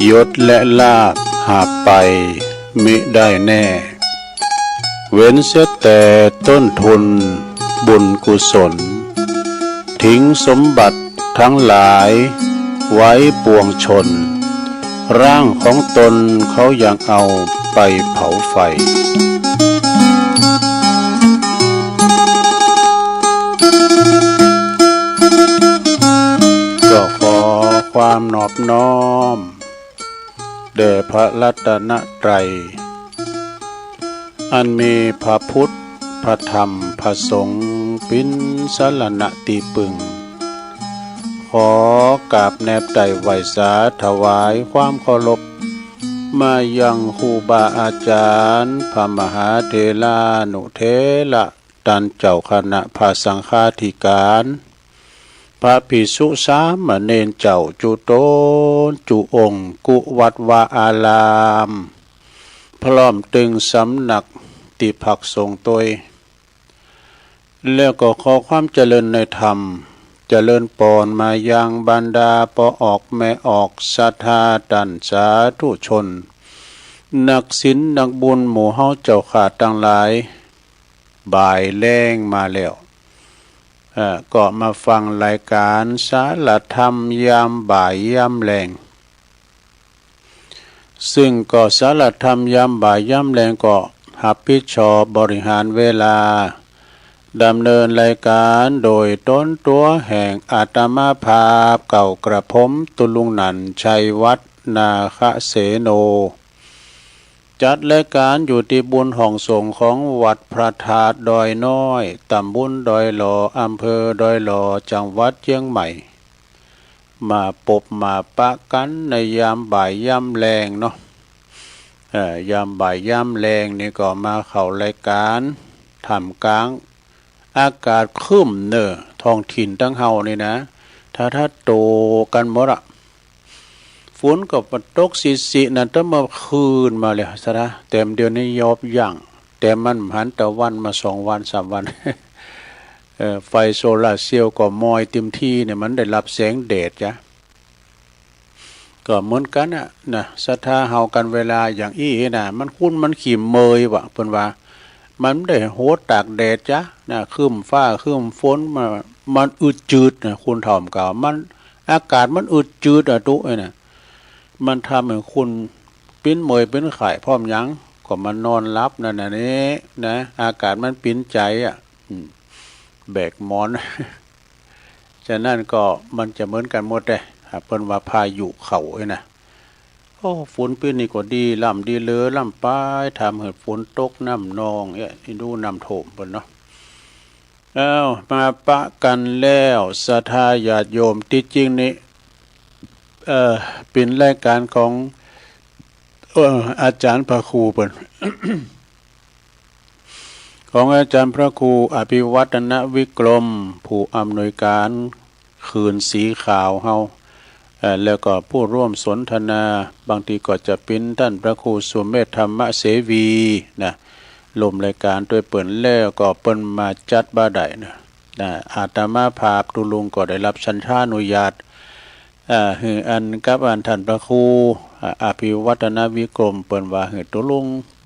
ยศและลาภหาไปมิได้แน่เว้นเสียแต่ต้นทุนบุญกุศลทิ้งสมบัติทั้งหลายไว้ปวงชนร่างของตนเขายังเอาไปเผาไฟก็ขอความนอบน้อมแด่พระรัตนตรัยอันมีพระพุทธพระธรรมพระสงฆ์เป็นสรณะตีปึงขอกราบแนบใจไหวสาถวายความเคารพมายังครูบาอาจารย์พระมหาเถรานุเถระท่านเจ้าคณะพระสังฆาธิการพระภิกษุสามเณรเจ้าจุโตนจุองค์กุวัดวาอารามพร้อมตึงสำนักติภักสงฆ์ตยแล้วก็ขอความเจริญในธรรมเจริญปอนมายังบรรดาปอออกแม่ออกศรัทธาดันสาธุชนนักศีลนักบุญหมู่เฮาเจ้าขาดทั้งหลายบ่ายแล้งมาแล้วก็มาฟังรายการสารธรรมยามบ่ายยามแลงซึ่งก็สารธรรมยามบ่ายยามแลงก็รับผิดชอบบริหารเวลาดำเนินรายการโดยต้นตัวแห่งอาตมาภาพเก่ากระผมตุลุงนันชัยวัฒนาคเสโนจัดรายการอยู่ที่บุญห้องสงฆ์ของวัดพระธาตุดอยน้อยตำบลดอยหล่ออำเภอดอยหล่อจังหวัดเชียงใหม่มาปบมาปะกันในยามบ่ายยามแลงเนาะยามบ่ายยามแลงนี่ก็มาเข้ารายการทำกลางอากาศครึ้มเนอท้องถิ่นตั้งเฮานี่นะถ้าโตกันหมดอะฝนก็ตกสินั่นตั้งมาคืนมาเลยซะนะเต็มเดือนนี้ยอบย่างแต่มันหันตะวันมา2 วัน 3 วันไฟโซลาร์เซลล์ก็มอยเต็มที่เนี่ยมันได้รับแสงแดดจ้ะก็เหมือนกันนะศรัทธาเฮากันเวลาอย่างอี้น่ะมันคุ้นมันขีมเมยวะเพิ่นว่ามันได้โหดตากแดดจ้ะนะครึ้มฟ้าครึ้มฝนมันอึดจืดนะคุณถ่อมกล่าวมันอากาศมันอึดจืดตุไอ้น่ะมันทำให้คุณปิ้นเมยเป็นไข่พร้อมยังก็มันนอนรับนั่นน่ะนี่นะอากาศมันปิ้นใจแบกหมอนฉะนั้นก็มันจะเหมือนกันหมดเลยเพิ่นว่าพายุเข้าไอ้น่ะโอ้ฝนปีนี้ก็ดีล่ำดีเลยล่ำป้ายทำให้ฝนตกน้ำนองดูน้ำโถมเพิ่นเนาะมาปะกันแล้วศรัทธาญาติโยมที่จริงนี่เป็นรายการของอาจารย์พระครูเพิ่น ของอาจารย์พระครูอภิวัฒนวิกรมผู้อำนวยการคืนสีขาวเฮาแล้วก็ผู้ร่วมสนทนาบางทีก็จะเป็นท่านพระครูสุเมธธรรมเสวีนะลมรายการโดยเปิ่นแล้วก็เปิ้นมาจัดบ่ได้นะอาตมาภาพตุลุงก็ได้รับสัญชานุญาตคืออันกับอันท่านพระครูอภิวัฒนวิกรมเปิ้นว่าคือตุลุง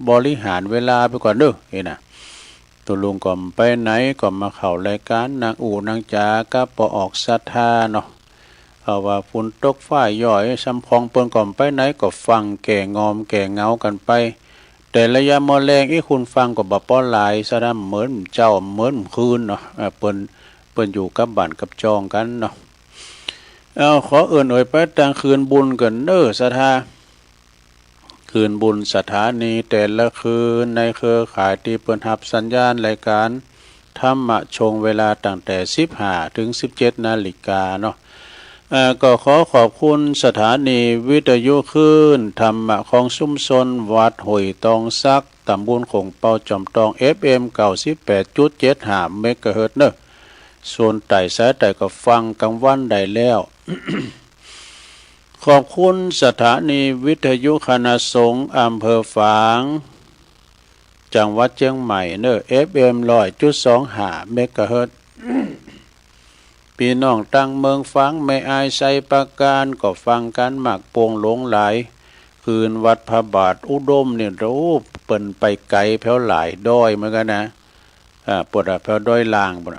บริหารเวลาไปก่อนเด้อเห็นน่ะตุลุงก็ไปไหนก็มาเข้ารายการนางอู่นางจาก็ปออกศรัทธาเนาะเอาว่าฝนตกฟ้าย่อยซ้ำพองเปิ้นก็ไปไหนก็ฟังแก่งอมแก่เงากันไปแต่ระยะมอแรงคุณฟังก็บ่ป้อหลายซะนะเหมือนเจ้าเหมือนคืนเนาะเปิ้นอยู่กับบ้านกับจองกันเนาะขอไปตั้งคืนบุญกันเด้อศรัทธาคืนบุญสถานีแต่ละคืนในเครือข่ายที่เปิ้นรับสัญญาณรายการธรรมะชงเวลาตั้งแต่ 15 ถึง 17 นาฬิกาเนาะก็ขอขอบคุณสถานีวิทยุคลื่นธรรมะของชุมชนวัดห้วยตองซักตำบลคงเปาจอมตอง FM 98.75 เมกะเฮิรตซ์เนอะส่วนไต่สายไต่ก็ฟังกลางวันได้แล้ว ขอบคุณสถานีวิทยุคณะสงฆ์อำเภอฝางจังหวัดเชียงใหม่เนอะ FM 100.25 เมกะเฮิรตซ์ พี่น้องตั้งเมืองฟังไม่อายใส่ประการก็ฟังกันมากโป่งหลงหลายคืนวัดพระบาทอุดมเนี่ยรู้เปิ่นไปไกลแผ่วหลายด้อยเหมือนกันนะปวดแผ่วด้อยลางปวด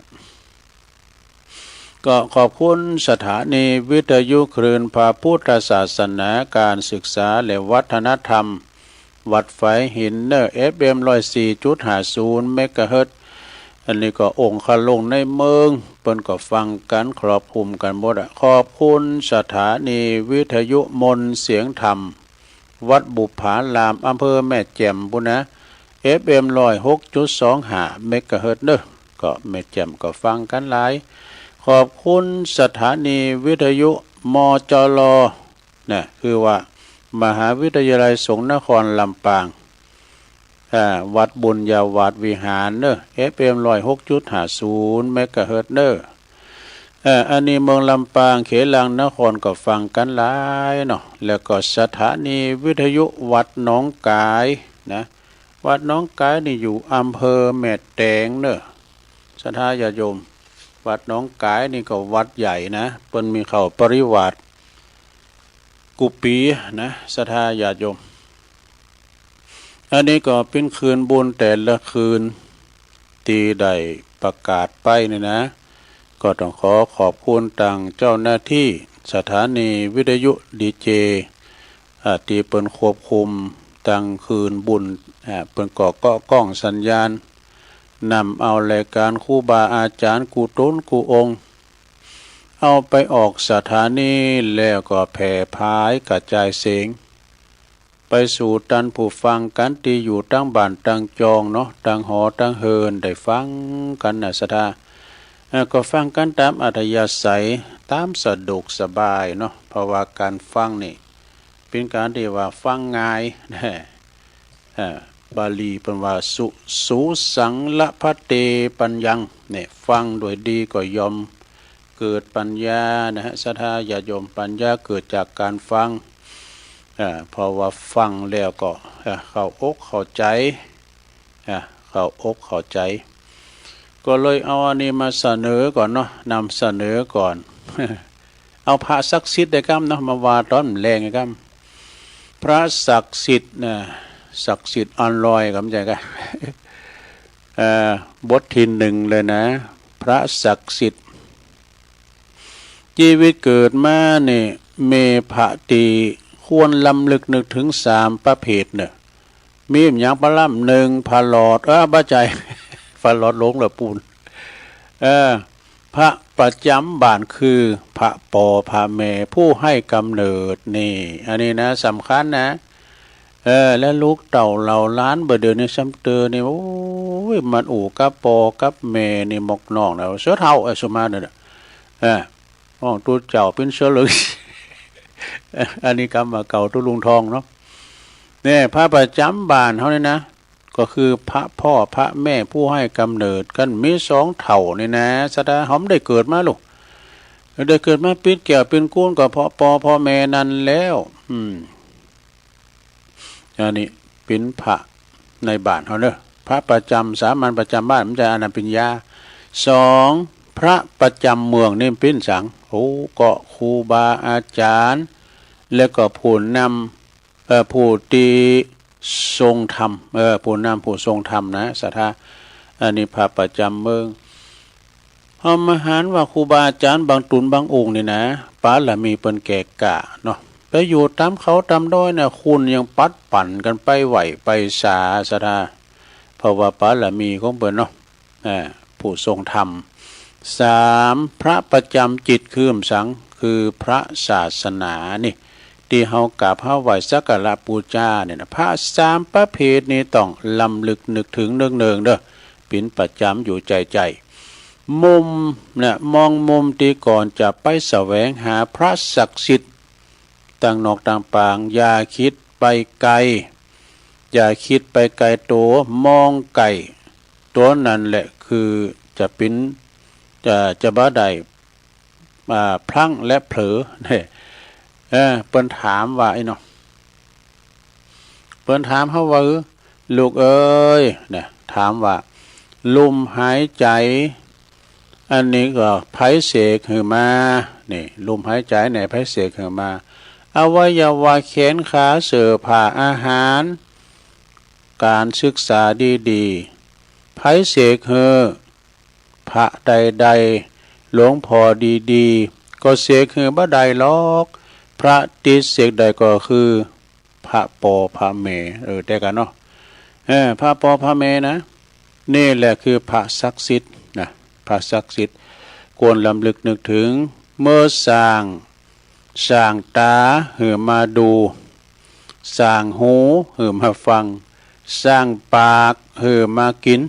ก็ขอบคุณสถานีวิทยุคลื่นพระพุทธศาสนาการศึกษาและวัฒนธรรมวัดไฟหินเนอร์ FM 104.50 เมกะเฮิรตซ์อันนี้ก็องค์คลงในเมืองเปิ้นก็ฟังกันครอบคลุมกันหมดขอบคุณสถานีวิทยุมนต์เสียงธรรมวัดบุปผารามอำเภอแม่แจ่มพุ่นนะ FM 106.25 เมกะเฮิรตซ์เด้อก็แม่แจ่มก็ฟังกันหลายขอบคุณสถานีวิทยุมจลนะคือว่ามหาวิทยาลัยสงฆ์นครลำปางวัดบุญญาวาสวิหารเด้อ FM 106.50 เมกะเฮิรตซ์เด้ออันนี้เมืองลำปางเขลังนครก็ฟังกันหลายเนาะแล้วก็สถานีวิทยุวัดหนองกายนะวัดหนองกายนี่อยู่อำเภอแม่แตงเด้อศรัทธาญาติโยมวัดหนองกายนี่ก็วัดใหญ่นะเปิ้นมีเข้าปริวาสกุปีนะศรัทธาญาติโยมอันนี้ก็เป็นคืนบุญแต่ละคืนที่ได้ประกาศไปนี่นะก็ต้องขอขอบคุณทางเจ้าหน้าที่สถานีวิทยุดีเจที่เปิ้นควบคุมทางคืนบุญเปิ้นก็กล้องสัญญาณนำเอารายการครูบาอาจารย์กูต้นกูองค์เอาไปออกสถานีแล้วก็แผ่พายกระจายเสียงไปสู่ตันผู้ฟังกันที่อยู่ตั้งบ้านตั้งจองเนาะตั้งหอตั้งเฮินได้ฟังกันนะสถาก็ฟังกันตามอัธยาศัยตามสะดวกสบายเนาะเพราะว่าการฟังนี่เป็นการที่ว่าฟังง่ายนะบาลีเป็นว่าสุสังละพะเตปัญญังเนี่ยฟังโดยดีก็ยอมเกิดปัญญานะฮะศรัทธาญาติโยมปัญญาเกิดจากการฟังเพราะว่าฟังแล้วก็เข้าอกเข้าใจเข้าอกเข้าใจก็เลยเอาอันนี้มาเสนอก่อนเนาะนำเสนอก่อน เอาพระศักดิ์สิทธิ์ได้ครับเนาะมาวาตอนแรงครับพระศักดิ์สิทธิ์นะศักดิ์สิทธิ์อันลอยกับใจกันบทที่หนึ่งเลยนะพระศักดิ์สิทธิ์ชีวิตเกิดมาเนี่ยเมภะตีควรลำลึกนึกถึง3ประเภทเนี่ยมีอย่างพระล่ำหนึ่งพระหลอดบ้าใจพระหลอดหลงหรือปูนพระประจำบ้านคือพระปอพระเมผู้ให้กำเนิดนี่อันนี้นะสำคัญนะและลูกเต่าเหล่าล้านเบอร์เดือนในซัมเตอร์นี่โอ้ยมันอู่กับปอกับเมนี่หมกนองแล้วเสือเท่าสมาเนี่ยตัวเจ้าเป็นเสือเลยอันนี้กรรมเก่าตัวลุงทองเนาะเนี่ยพระประจำบ้านเขาเนี่ยนะก็คือพระพ่อพระแม่ผู้ให้กำเนิดกันมี2เท่านี่นะสตาหอมได้เกิดมาลูกได้เกิดมาปิดเกี่ยวเป็นกุ้นกับพ่อแม่นั่นแล้วอันนี้เป็นพระในบ้านเขาเนอะพระประจำสามัญประจำบ้านมันจะอนันต์ปัญญา2พระประจำเมืองนี่เป็นสังก็ครูบาอาจารย์แล้วก็ผู้นำผู้ตีทรงธรรมผู้นำผู้ทรงธรรมนะศรัทธาอันนี้พระประจำเมืองพอมาหารว่าครูบาอาจารย์บางตุนบางองค์นี่นะป้าละมีเปิ้นแก่กะเนาะไปอยู่ตามเขาตามดอยเนี่ยคุณยังปัดปั่นกันไปไหวไปสาศรัทธาเพราะว่าป้าละมีของเปิ้นเนาะผู้ทรงธรรม3พระประจำจิตคือสังคือพระศาสนานี่ที่เฮากราบเฮาไหว้สักการะบูชาเนี่ยนะพระ3ประเภทนี้ต้องลำลึกนึกถึงเนืองๆเด้อเป็นประจำอยู่ใจมุมเนี่ยมองมุมที่ก่อนจะไปแสวงหาพระศักดิ์สิทธิ์ต่างนอกต่างปางอย่าคิดไปไกลอย่าคิดไปไกลตัวมองไกลตัวนั้นแหละคือจะเป็นจะบ้าใดพลั้งและเผลอเนี่ยเปิ้นถามว่าไอ้เนาะเปิ้นถามเขาว่าลูกเอ้ยเนี่ยถามว่าลมหายใจ อันนี้ก็ไผเสกหือมานี่ลมหายใจไหนไผเสกหือมาอวัยวะแขนขาเสื้อผ้าอาหารการศึกษาดีๆไผเสกหือพระใดๆหลวงพ่อดีๆก็เสกหือบ่ได้หรอกพระติเสกใดก็คือพระปอพระเมแต่กันเนาะพระปอพระเมนะนี่แหละคือพระศักดิ์สิทธิ์นะพระศักดิ์สิทธิ์ควรลำลึกนึกถึงเมื่อสร้างตาหือมาดูสร้างหูหือมาฟังสร้างปากหือมากิน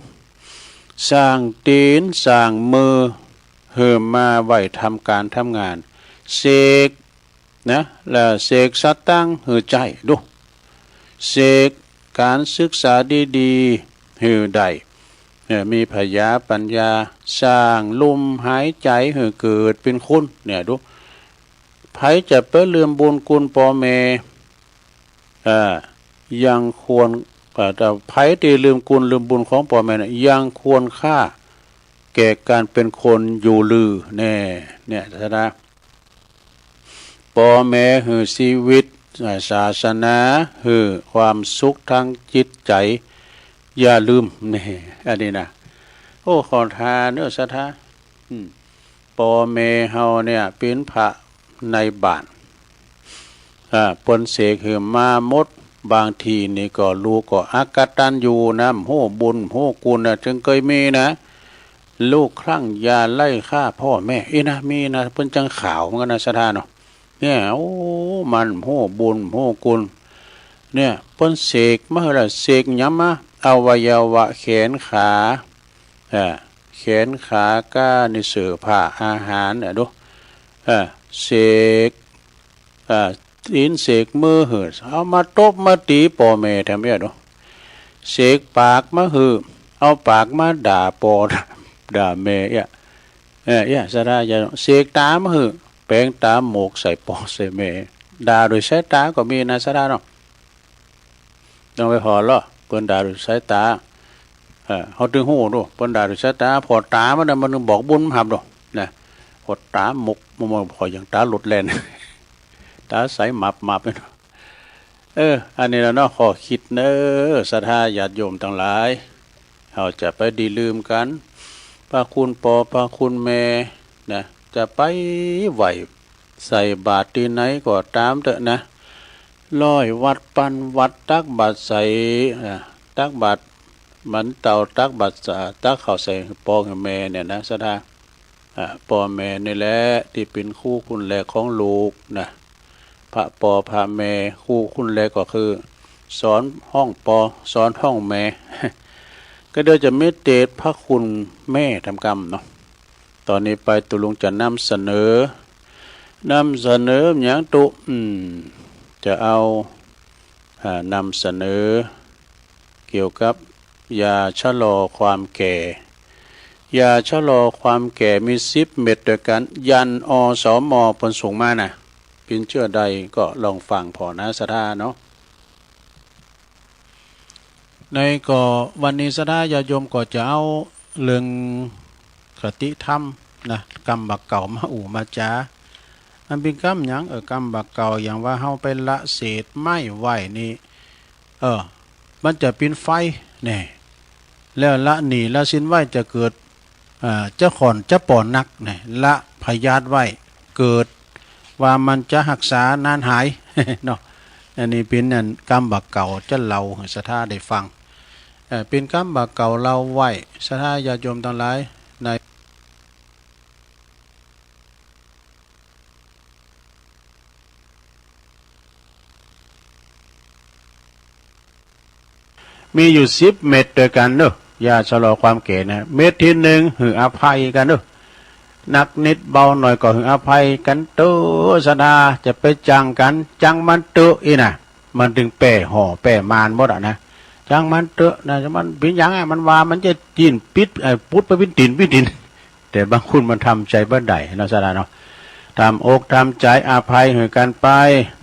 สร้างตีนสร้างมือหือมาไว้ทำการทำงานเสกนะแล้วเสกสตังหือใจดูเสกการศึกษาดีๆหือใดมีพยาปัญญาสร้างลมหายใจหือเกิดเป็นคุณเนี่ยดูไผจะเปิ้ลืมบุญคุณพ่อแม่ยังควรแต่ไผที่ลืมคุณลืมบุญของพ่อแม่เนี่ยยังควรค่าแก่การเป็นคนอยู่ลือแน่เนี่ยนะพ่อแม่หือชีวิตศาสนาหือความสุขทางจิตใจอย่าลืมนี่อันนี้นะโอ้ขอทานเนื้อสัทธาพ่อแม่เฮาเนี่ยเป็นพระในบ้านปนเสกหือมาหมดบางทีนี่ก็ลูกก็อักตันอยู่นะโหบุญโหกุลจึงเคยมีนะลูกคลั่งยาไล่ฆ่าพ่อแม่นะมีนะเพิ่นจังข่าวเหมือนกันนะสัทธาเนาะเนี่ยโอ้มันโหบุญโหกุลเนี่ยเพิ่นเสกมาละเสกหยังมาอวัยวะแขนขาแขนขาก้าในเสื้อผ้าอาหารเนี่ยดูเสกตีนเสกมือหือเอามาตบมาตีพ่อแม่ทำเนี่ยดูเสกปากมาหือเอาปากมาด่าพ่อด่าแม่สะดาอย่าเสกตามาหือแปลงตาหมกใส่พ่อใส่แม่ด่าโดยสายตาก็มีนะสะดาเนาะต้องไปหอล้อเปิ้นด่าโดยสายตาเขาดึงหูดูเปิ้นด่าโดยสายตาพอตามันบอกบุญหับดูนะพอตาหมกมันพออย่างตาหลุดแลนตาใสหมับอันนี้แล้วเนาะขอคิดเนศรัทธาญาติโยมทั้งหลายเราจะไปดีลืมกันพระคุณปอพระคุณแม่นะจะไปไหวใส่บาตรที่ไหนก็ตามเถอะนะร้อยวัดปันวัดตักบาตรใส่ตักบาตรมันเต่าตักบาตรตักข้าวใส่ปอกับแม่เนี่ยนะศรัทธาพ่อแม่นี่แหละที่เป็นคู่คุณแลของลูกนะพระปอพระแม่คู่คุณแลก็คือสอนห้องปอสอนห้องแม่ ก็เดี๋ยวจะเมตเตพระคุณแม่ทำกรรมเนาะตอนนี้ไปตุลุงจะนำเสนออย่างตุจะเอานำเสนอเกี่ยวกับยาชะลอความแก่ยาชะลอความแก่มี10 เม็ดด้วยกันยันอสมผลส่งมานะเป็นเชื่อใดก็ลองฟังพอนะศรัทธาเนาะในก็วันนี้ศรัทธาญาโยมก็จะเอาเรื่องคติธรรมนะกรรมบักเก่ามามาจามันเป็นกรรมหยังกรรมบักเก่าอย่างว่าเฮาไปละเศษไม้ไว้นี่มันจะเป็นไฟนี่แล้วละหนีละสินไว้จะเกิดเจ้าขอนจะป่อนนักนี่ละพยาธิไว้เกิดว่ามันจะหักษานานหายเนาะอันนี้เป็นนั่นกรรมบักเก่าจะเล่าให้ศรัทธาได้ฟังเป็นกรรมบักเก่าเล่าไว้ศรัทธาญาติโยมทั้งหลายในมีอยู่10 เม็ดด้วยกันเนอะยาชะลอความแก่นะเม็ดที่1หืออภัยกันเนอะนักนิดเบาหน่อยก็หืออภัยกันเตอศรัทธาจะไปจังกันจังมันเตออีน่ะมันถึงแป่ห่อแป่มานหมดอ่ะนะจังมันเตอนะมันเป็นอย่างมันว่ามันจะจีนปิดพุทธไปเป็นตินแต่บางคนมันทำใจบ่ได้นะศรัทธาเนาะทำอกทำใจอภัยหือกันไป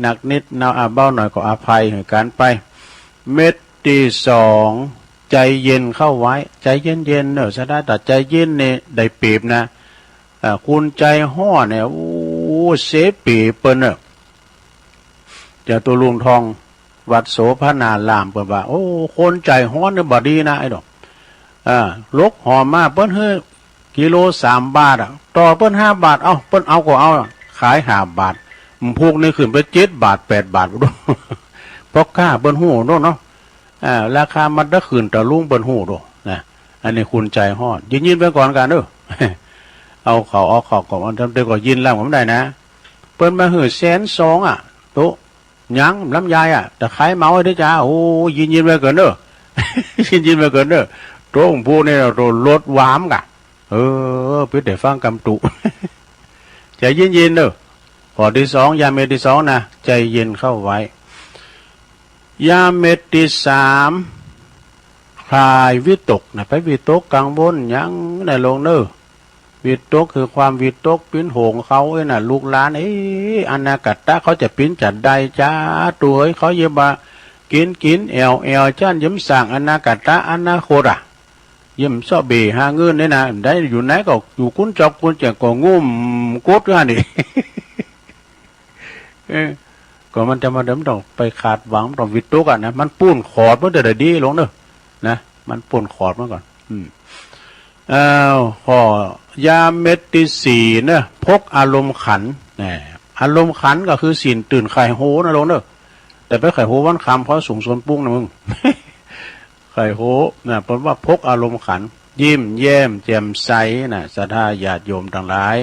นักนิดเนาเบาหน่อยก็อภัยหือกันไปเม็ดที่2ใจเย็นเข้าไว้ใจเย็นเนอะศรัทธาแต่ใจเย็นเนี่ยได้เปรียบนะ คุณใจห่อเนี่ยโอ้เสปีเปิ้นเนี่ยจะตัวลุงทองวัดโสภณารามเปิ้นว่าโอ้คนใจฮ้อนเนี่ยบ่ดีนะไอ้ดอกลกหอมมาเปิ้นเฮ้กิโล3 บาทต่อเปิ้น5 บาทเอ้าเปิ้นเอาก็เอาขาย5 บาทพวกนี้ขึ้นไป7 บาท8 บาทบ่เพราะค่าเปิ้นฮู้เนาะราคามันได้ขึ้นต่อลุงเปิ้นฮู้ดนะอันนี้คุณใจฮ้อนยินไปก่อนกันเด้อเอาเขาก่อนทำเด็กก็ยินแล้วผมได้นะเปิ้นมาหือ120,000โตยังลำไยแต่ขายเมาได้จ้าโอ้ยินไปก่อนเด้อยินไปก่อนเด้อโตของพวกนี้เราลดหวามกะเพื่อได้ฟังกำตุใจเย็นเด้อข้อที่2ยาเม็ดที่2นะใจเย็นเข้าไว้ยาเม็ดที่3คลายวิตกนะไปวิตกกังวลยังได้ลงเด้อวิตกคือความวิตกปิ้นโหงเขาน่ะลูกหลานอนาคตเขาจะปิ้นจัดใดจ้าตัวเขาเยบะกินแอวจ้านยิ้มสั่งอนาคตอนาคตยิ้มซอเบหาเงินนี่นะได้อยู่ไหนก็อยู่คุ้นจอกคุ้นแจกก็งุ่มกดกันนี่ก็มันจะมาเดิมต้องไปขาดหวังต้องวิตกนะมันปูนขอดมันจะได้ดีลงเนอะนะมันปูนขอดมาก่อนข้อยาเม็ดที่4เนี่ยพกอารมณ์ขันอารมณ์ขันก็คือศีลตื่นไข่โหนะลงเนอะแต่ไปไข่โหวันคำเพราะสูงส่วนปุ้งนะมึงไข่โหนะเพราะว่าพกอารมณ์ขันยิ้มแย้มแจ่มใสนะศรัทธาญาติโยมทั้งหลาย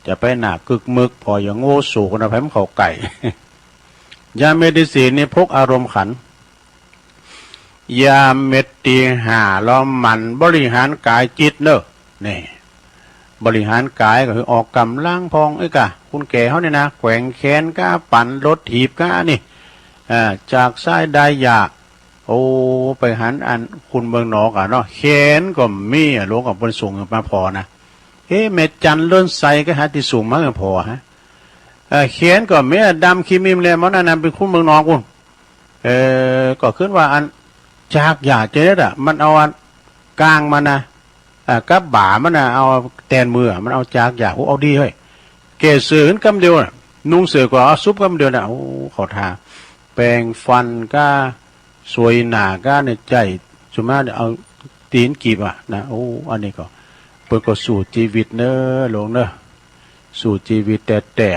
จะไปหนากึกมึกพออย่างโง่สูกนะแพ้มเขาไก่ยาเม็ดที่4นี่พกอารมณ์ขันยาเม็ดที่5ล้อมมันบริหารกายจิตเนอะนี่บริหารกายก็คือออกกำลังพองกะคุณแก่เขาเนี่ยนะแขวงแขนก้าปั่นรถถีบก้านี่จากซ้ายได้ยาโอ้ไปหันอันคุณเมืองนอกเนาะแขนก็มีลงกับบนสูงมาพอนะเม็ดจันเลื่อนใสก็หาที่สูงมากพอฮะแขนก็มีดำคีมิมเลยมันนั่นเป็นคุณเมืองนอกคุณก็ขึ้นว่าอันจากยาเจ๊ดมันเอาอันกลางมันนะกับบ่ามันนะเอาแตนมือมันเอาจากยาเอาดีเฮ้ยเกศเสือกำเดียวนะนุ่งเสือก็เอาซุปกำเดียวนะโอ้เขาทาแปรงฟันก็สวยหนาก็ในใจสมมติเอาตีนกีบนะโอ้อันนี้ก็เปิดก็สู่ชีวิตเนอะลงเนอะสู่ชีวิตแต่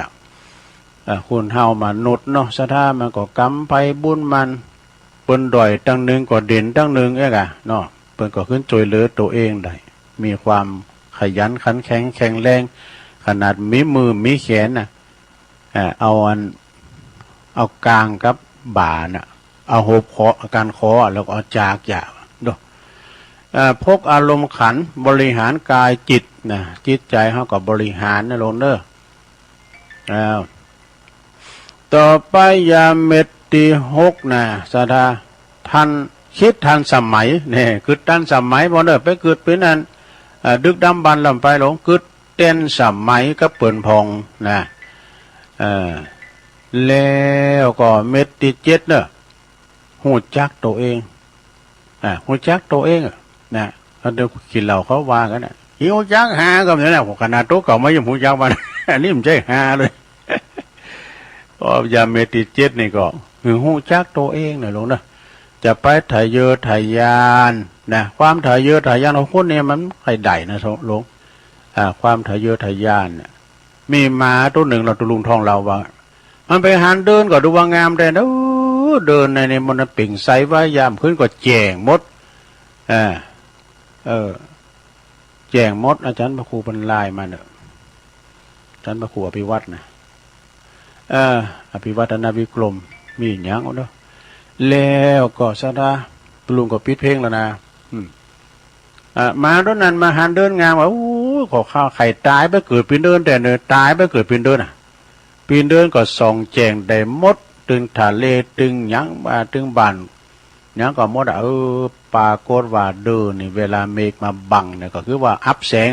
คุณเฮามนุษย์เนาะสะท่ามันก็กำไปบุญมันเปิ้นดอยตั้งหนึ่งก็เด่นตั้งหนึ่งเนาะเปิ้นก็ขึ้นจอยเหลือตัวเองได้มีความขยันขันแข็งแข็งแรงขนาดมีมือมีแขนเอากลางกับบ่าน่ะเอาหบคอการคอแล้วก็เอาจากยาเนาะพกอารมณ์ขันบริหารกายจิตนะจิตใจเขาก็บริหารนะลงเด้อต่อไปยาเม็ดที่6นะสาธาทันคิดทันสมัยเนี่ยคือทันสมัยบ่เด้อไปเกิดเป็นนั้นดึกดำบรรพ์ลำไปหลงกึดเต้นสมัยก็เปิ่นพองนะแล้วก็เม็ดที่7เนอะหูจักตัวเองหูจักตัวเองนะเขาเดี๋ยวกินเหล้าเขาว่ากันนะหิวจักหาก็เนี่ยนะขนาดโต๊ะเก่าไม่ยังหูจักมันอันนี้มันใช่หาเลยยาเม็ดที่7นี่ก็คือหูจักตัวเองนะลงนะจะไปถ่ายเยอะถ่ายยานนะความถ่ายเยอะถ่ายยานของคนเนี่ยมันใครได้นะลงความถ่ายเยอะถ่ายยานมีมาตัวหนึ่งเราตัวลุงทองเราว่ามันไปหันเดินก็ดูว่างามแต่เดินในมันปิ่งใสว่ายามขึ้นก็แจงมดแจงมดอาจารย์พระครูบรรลายมาเนอะอาจารย์พระครูอภิวัตนะอภิวัตนาวิกรมมีอย่างเนาะแล้วก็สะดาลุงก็ปิดเพลงแล้วนะมาตอนนั้นมาหันเดินงามว่าโอ้ขอข้าวไข่ตายไปเกิดปีนเดินแต่เนอตายไปเกิดปีนเดินปีนเดินก็ส่องแจงได้มดตึงทะเลตึงยังตึงบันยังก็มดปรากฏว่าเดินนี่เวลาเมฆมาบังเนี่ยก็คือว่าอับแสง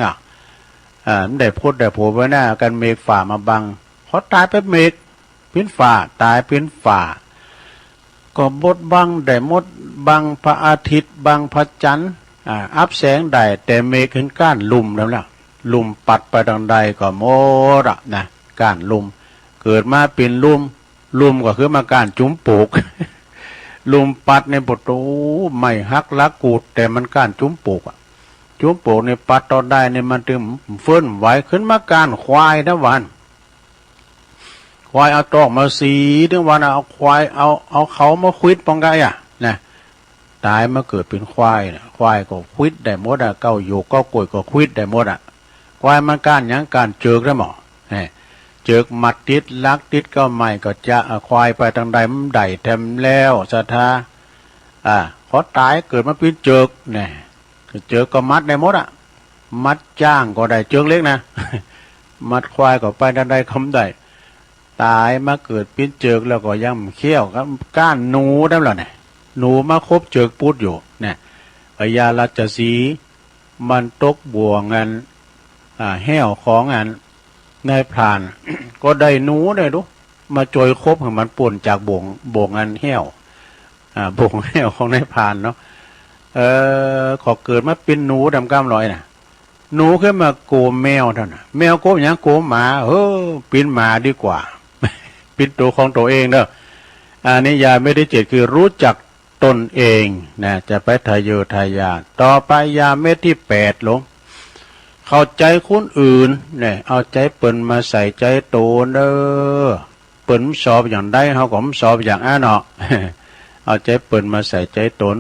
มันได้พูดได้โผล่ไว้หน้ากันเมฆฝ่ามาบังเขาตายไปเมฆพินฝ่าตายพินฝ่าก็บดบังได้มดบังพระอาทิตย์บังพระจันทร์อับแสงได้แต่เมฆขึ้นก้านลุ่มแล้วล่ะ ลุมปัดไปทางใดก็หมดอะนะการลุมเกิดมาเป็นลุมก็คือมาการจุ้มปลูก ลุมปัดในบทโอ้ไม่ฮักลักกูดแต่มันการจุ้มปลูกอะจุ้มปลูกในปัดตอนได้เนี่ยมันถึงเฟิ่นไหวขึ้นมาการควายทั้งวันควายเอาตอกมาสีทั้งวันเอาควายเอาเขามาควิดปองไงอ่ะนะตายมาเกิดเป็นควายนะควายก็ควิดได้หมดอ่ะเก้าอยู่ก็กล้วยก็ควิดได้หมดอ่ะควายมันการยังการเจิกได้หมอเจิกมัดติดลักติดก็ไม่ก็จะควายไปทางใดมันได้แถมแล้วสะทาพอตายเกิดมาเป็นเจิกเนี่ยเจิกก็มัดได้หมดอ่ะมัดจ้างก็ได้เจิกเล็กนะ มัดควายก็ไปทางใดคำได้ตายมาเกิดเป็นเจิกแล้วก็ยังเขี้ยวครับก้านหนูได้แล้วเนี่ยหนูมาคบเจิกพูดอยู่เนี่ยพญาราชสีห์มันตกบ่วงงานแห้วของงานนายพราน ก็ได้หนูได้ดูมาจอยคบให้มันป่นจากบ่วงงานแห้วบ่วงแห้วของนายพรานเนาะขอเกิดมาเป็นหนูดำก้ามลอยน่ะหนูขึ้นมาโกมแมวเท่านั้นแมวโกมอย่างโกมหมาเป็นหมาดีกว่า เป็นตัวของตัวเองเด้ออันนี้ยาไม่ได้เจ็ดคือรู้จักตนเองนะจะไปทายโยทายาต่อไปยาเม็ดที่8ลงเข้าใจคนอื่นเนี่ยเอาใจเปิ่นมาใส่ใจโตเด้อเปิ่นสอบอย่างใดเขาก็สอบอย่างอ้าเนาะ เอาใจเปิ่นมาใส่ใจตน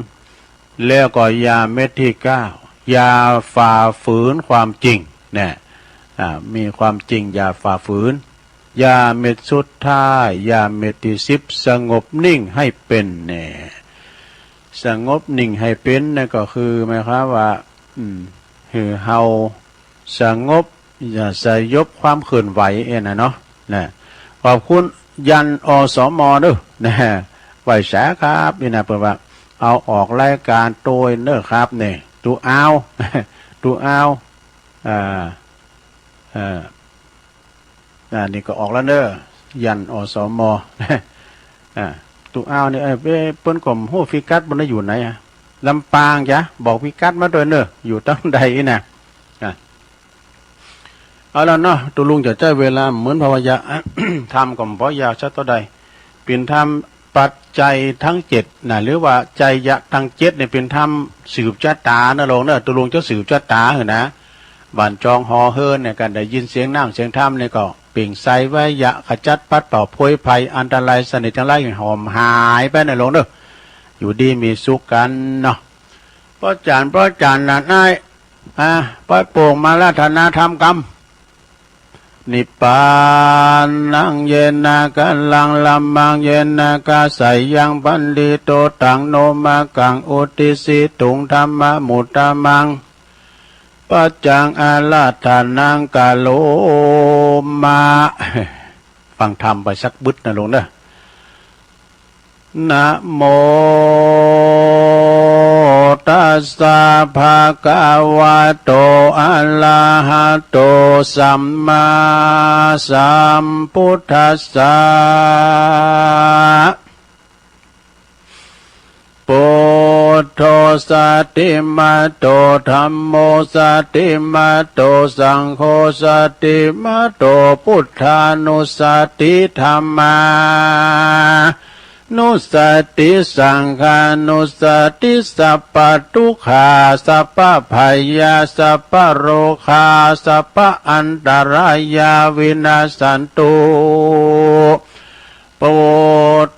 แล้วก็ยาเม็ดที่9ยาฝ่าฝืนความจริงเนี่ยมีความจริงยาฝ่าฝืนยาเม็ดสุดท้ายยาเม็ดที่10สงบนิ่งให้เป็นเนี่ยสงบนิ่งให้เป็นนั่นก็คือหมายความว่าคือเฮาสงบอย่าสยบความเคลื่อนไหวนะเนาะนะขอบคุณยันอสมด้วยนะไหวสาครับนี่นะเปิดว่าเอาออกรายการโดยเนอะครับเนี่ยตูเอาตูเอานี่ก็ออกแล้วเนอะยันอสมตูเอาเนี่ยเปิ้นกลมหูฟิกัสบนนั้นอยู่ไหนอะลำปางจ้ะบอกฟิกัสมาด้วยเนอะอยู่ตั้งใดนะเอาแล้วเนาะตุลุงจะใช้เวลาเหมือนภาวะ ทำก่อมเพราะยาวชัดต่อใดเป็นธรรมปัจจัยทั้ง7นะหรือว่าใจยะทั้ง7เนี่ยเป็นธรรมสืบชะตานะลงเนอะตุลุงจะสืบชะตาเหรอนะบ้านจองหอเฮิรนเนี่ยกันได้ยินเสียงน้ำเสียงธรรมเนี่ยก็เปล่งใสไว้ยะขจัดปัดเป่าโพยภัยอันตรายสนิททั้งหลายหอมหายไปนะลงเนอะอยู่ดีมีสุขกันเนาะเพราะจานน่ะนายปล่อยโป่งมาลาธนาธรรมกรรมนิพพานังเยนากัลลังลัมมังเยนาคาใสยังบันดิโตตังโนมากังอุติสิตุงธรรมมุตตมังปัจจังอาลาธานังกาโลมาฟังธรรมไปสักบึดนะลงเด้อนะโมตัสสะภะคะวะโตอะระหะโตสัมมาสัมพุทธัสสะพุทโธสติมาโตธัมโมสติมาโตสังโฆสติมาโตพุทธานุสติธัมมานุสติสังฆานุสติสัพพทุกขาสัพพภัยยาสัพพโรคาสัพพอันตรายาวินาสันตุโป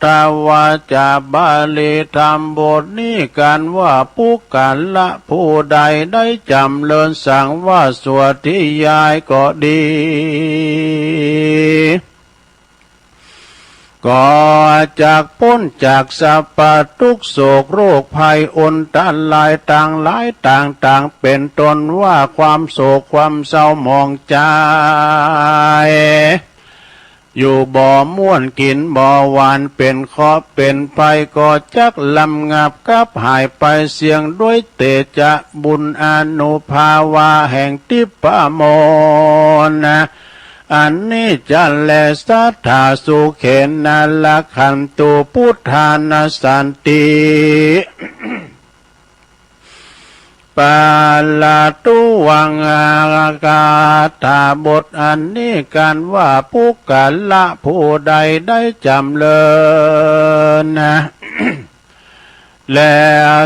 ตาวาจาบาลีธรรมบทนี้กันว่าผู้กันละผู้ใดได้จำเริญสั่งว่าสวดที่ยายก็ดีก็จากพ้นจากสัพพทุกโศกโรคภัยอนตันลายต่างหลายต่างเป็นตนว่าความโศกความเศร้าหมองใจอยู่บ่ม่วนกินบ่หวานเป็นขอเป็นไปก็จักลำงับกับหายไปเสียงด้วยเตจะบุญอนุภาวาแห่งทิพโมนะอันนี้จันแลสัทธาสุเขนะละขันตุพุทธานาสันติ ป าลาตุวังอากาถาบทอันนี้กันว่าปุกกะละผู้ใดได้จำเริญนะ และ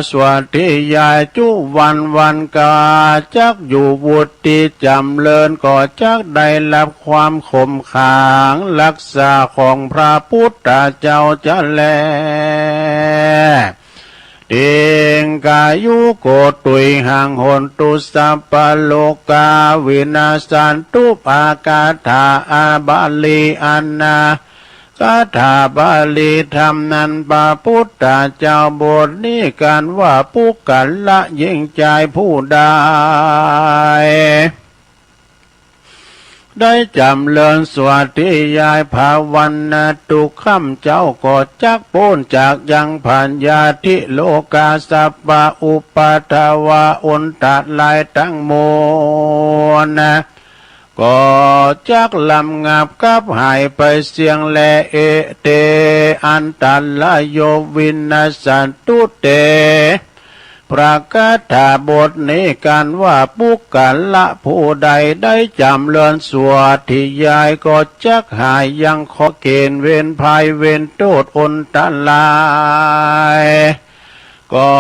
สวัสดียายจุวันกาจักอยู่บุตรีจำเริญก็จักได้รับความขมขางรักษาของพระพุทธเจ้าจะแลเต็งกายุโกตุยหังหนตุสัพพโลกาวินาสันตุปากาถาอาบาลีอันนาคาถาบาลีธรรมนั้นพระพุทธเจ้าบทนี้กันว่าปุกกะละยิ่งใจผู้ใดได้จำเริญสวัสดียายภาวันนาตุข้ำเจ้าก็จักพ้นจากยังพันญาทิโลกาสัพพะอุปาทวาอุนตัดลายตั้งโมนะก็จักลำงับกับหายไปเสียงแลเอเตอันตัลลโยวินาสันตุเตพระคาถาบทนี้กันว่าปุกกะละผู้ใดได้จำเริญสวดที่ยายก็จักหายยังขอเกณฑ์เวรภัยเวรโทษอนตลายก็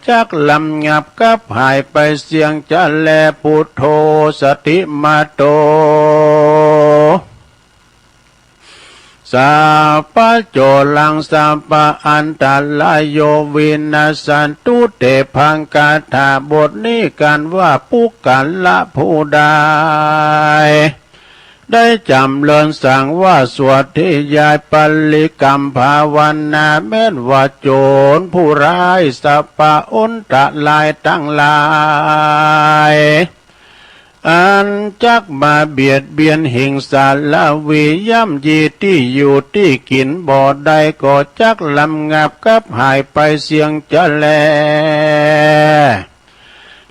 จักลำงับกับหายไปเสียงจะแลพุทโธสติมาโตสัพพะโจลังสัพพะอันตรายโยวินาสันตุเตพังคาถาบทนี้กันว่าปุกกะละผู้ใดได้จำเริญสั่งว่าสวดที่ยายปัลลิกรรมภาวนาแม้นว่าโจรผู้ร้ายสัพพะอุนตะลายตั้งหลายอันจักมาเบียดเบียนหิงสาละวีย่ำยีที่อยู่ที่กินบ่อใดก็จักลำงับกับหายไปเสียงจะแล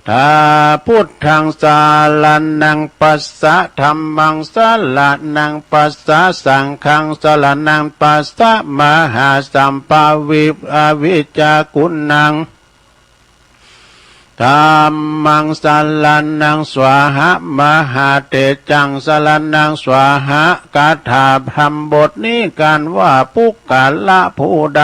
ถ้าพุทธังสาลานังปัสสะธรรมังสาลานังปัสสะสังฆังสาลานังปัสสะมหาสัมภาวิอวิจจากุนังธัมมังสาลานังสวาหะมหาเตจังสาลานังสวาหะคาถาธรรมบทนี้กันว่าปุกกะละผู้ใด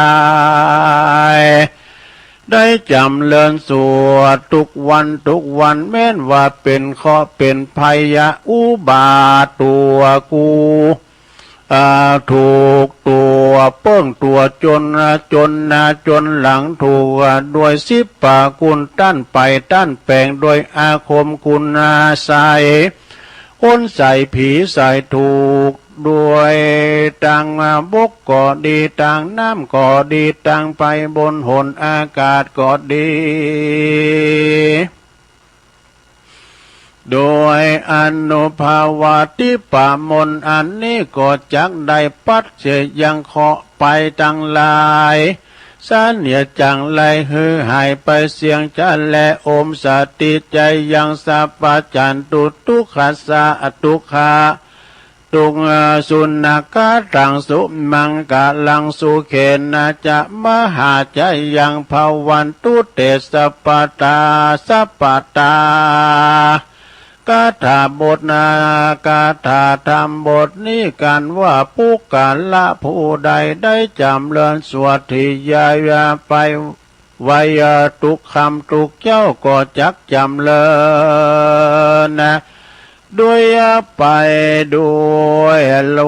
ได้จำเริญสวดทุกวันแม้นว่าเป็นข้อเป็นภัยอุบาทตัวกูถูกตัวเปิ้งตัวจนหลังถูกด้วยสิบปากุลต้านไปต้านแปลงโดยอาคมคุณอาศัยคนใส่ผีใส่ถูกด้วยตังบกก็ดีตังน้ำก็ดีตังไปบนหนอากาศก็ดีโดยอนุภาวาติปามนอันนี้ก็จักได้ปัดเสียยังเคาะไปตั้งหลายสัญญาจังไลหือหายไปเสียงจะแลอมสติใจยังสัพพจันตุทุกขัสสะทุกขาตุงสุนักตังสุมังกะลังสุเขนะจะมหาใจยังภาวันตุเตสัพพตาสัพพตากาถาบทนากาถาธรรมบทนี้กันว่าปุกกะละผู้ใดได้จำเริญสวดที่ยายาไปไวยทุกคำทุกเจ้าก็จักจำเริญนะด้วยไปด้วยโล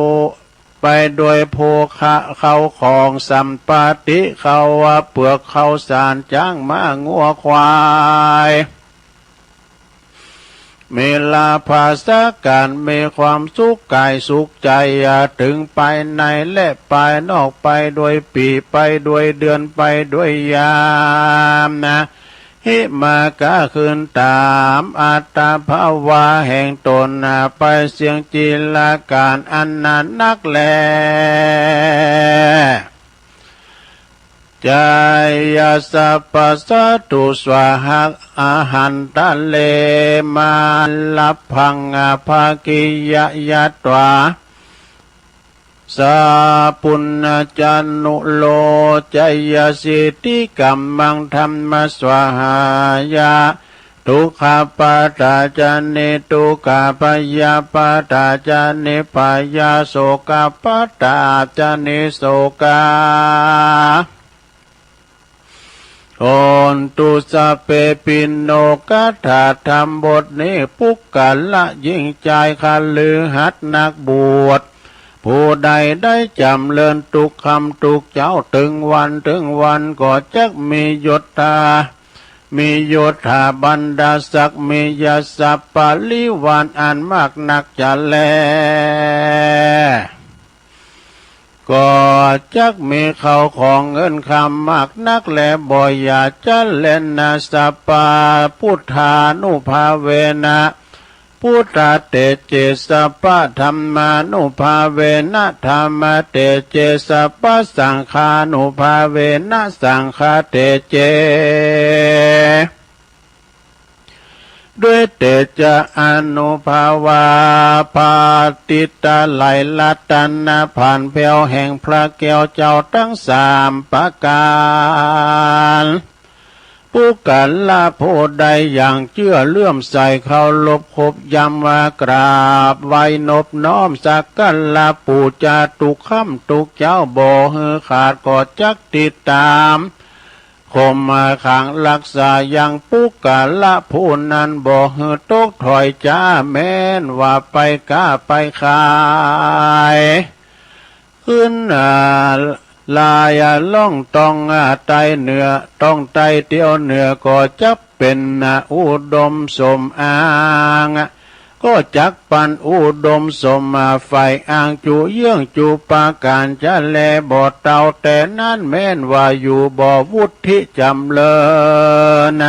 ไปด้วยโภคะเขาของสัมปติเขาเปลือกเขาสารจ้างม้างัวควายเมลาภาษาการมีความสุขกายสุขใจถึงไปในและไปนอกไปด้วยปีไปด้วยเดือนไปด้วยยามนะหิมากะคืนตามอัตตาภาวะแห่งตนไปเสียงจิลาการอันนั้นนักแลจายาสัพพสัตตุสวาหะอาหันตะเลมาลับพังภากิยะยะตวาสาปุณณจันนุโลจยสิทธิกัมมังธรรมสวหายาท ทุกขปาตาจานิทุกขปยาปาตาจานิปยาโสกปาตาจานิโสกาโอนตุสเปปินโนกัฏฐธรรมบทนี้ปุกกะละยิ่งใจคันลือหัดนักบวชผู้ใดได้จำเลินทุกคำทุกเจ้าถึงวันก็จักมียศธามีโยธาบรรดาศักดิ์มียศปาลิวานอันมากนักจะแลก็จักมีเขาของเงินคำมากนักแลบ่อยาจะเล่นนาสปาพุทธานุภาเวนะพุทธาเตเจสปะธรรมานุภาเวนะธรรมเตเจสปะสังฆานุภาเวนะสังฆเตเจด้วยเตจะอนุภาวาปาติตาไหลลัตันนาผ่านแผ่วแห่งพระแก้วเจ้าทั้งสามประการผู้กันละผู้ใดอย่างเชื่อเลื่อมใสเขาลบคบยำว่ากราบไหวนบน้อมสักกันละปูจาตุกค่ำตุกเจ้าบ่ฮือขาดก็จักติดตามคมมาขังรักษาอย่างปุกกะละผู้นั้นบ่ฮือตกถอยจ้าแม้นว่าไปก้าไปขายขึ้นลายล่องต้องไตเหนือต้องไตเตียวเหนือก็จับเป็นอุดมสมอ้างก็จักปันอุดมสมมาไฟอ่างจูเยื่องจูปาการจะแลบ่เต่าแต่นั้นแม้นว่าอยู่บ่วุฒิจำเลิน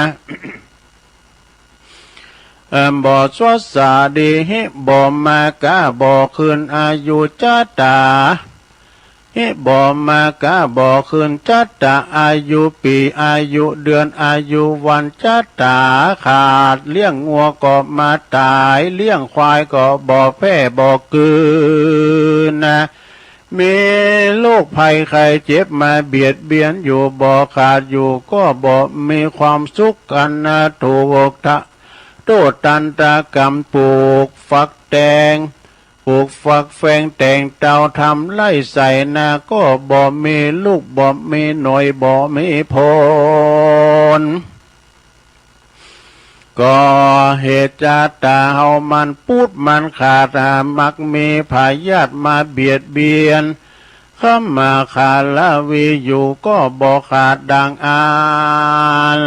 บ่สวสาดีหิบ่มากะบ่คืนอายุจัตตาหิบ่มากะบ่คืนจัตตาอายุปีอายุเดือนอายุวันจัตตาขาดเลี้ยงงัวก็มาตายเลี้ยงควายก็บ่แพ้บ่กืนมีโรคภัยไข้เจ็บมาเบียดเบียนอยู่บ่ขาดอยู่ก็บ่มีความสุขกันถูกโตตันตกรรมปลูกฝักแตงปลูกฝักแฟงแต่งเตาทำไล่ใส่นาก็บ่มีลูกบ่มีหน่อยบ่มีผลก็เหตุจาตาเฮามันพูดมันขาดมักมีพยาธิมาเบียดเบียนเข้ามาขาดละวีอยู่ก็บ่ขาดดังอาน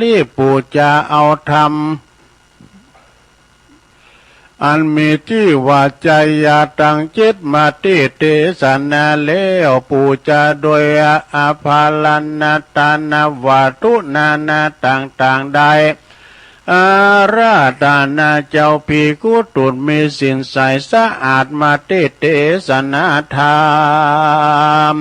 รีบปูจาเอาธรรมอันมีที่ว่าใจยาตังจิตมาติเตสนาแล้วปูจาโดยอาภาลนาตานาวาตุนานาต่างๆใดอาราธนาเจ้าพีกุตุนมีสินใสสะอาดมาติเตสนาธรรม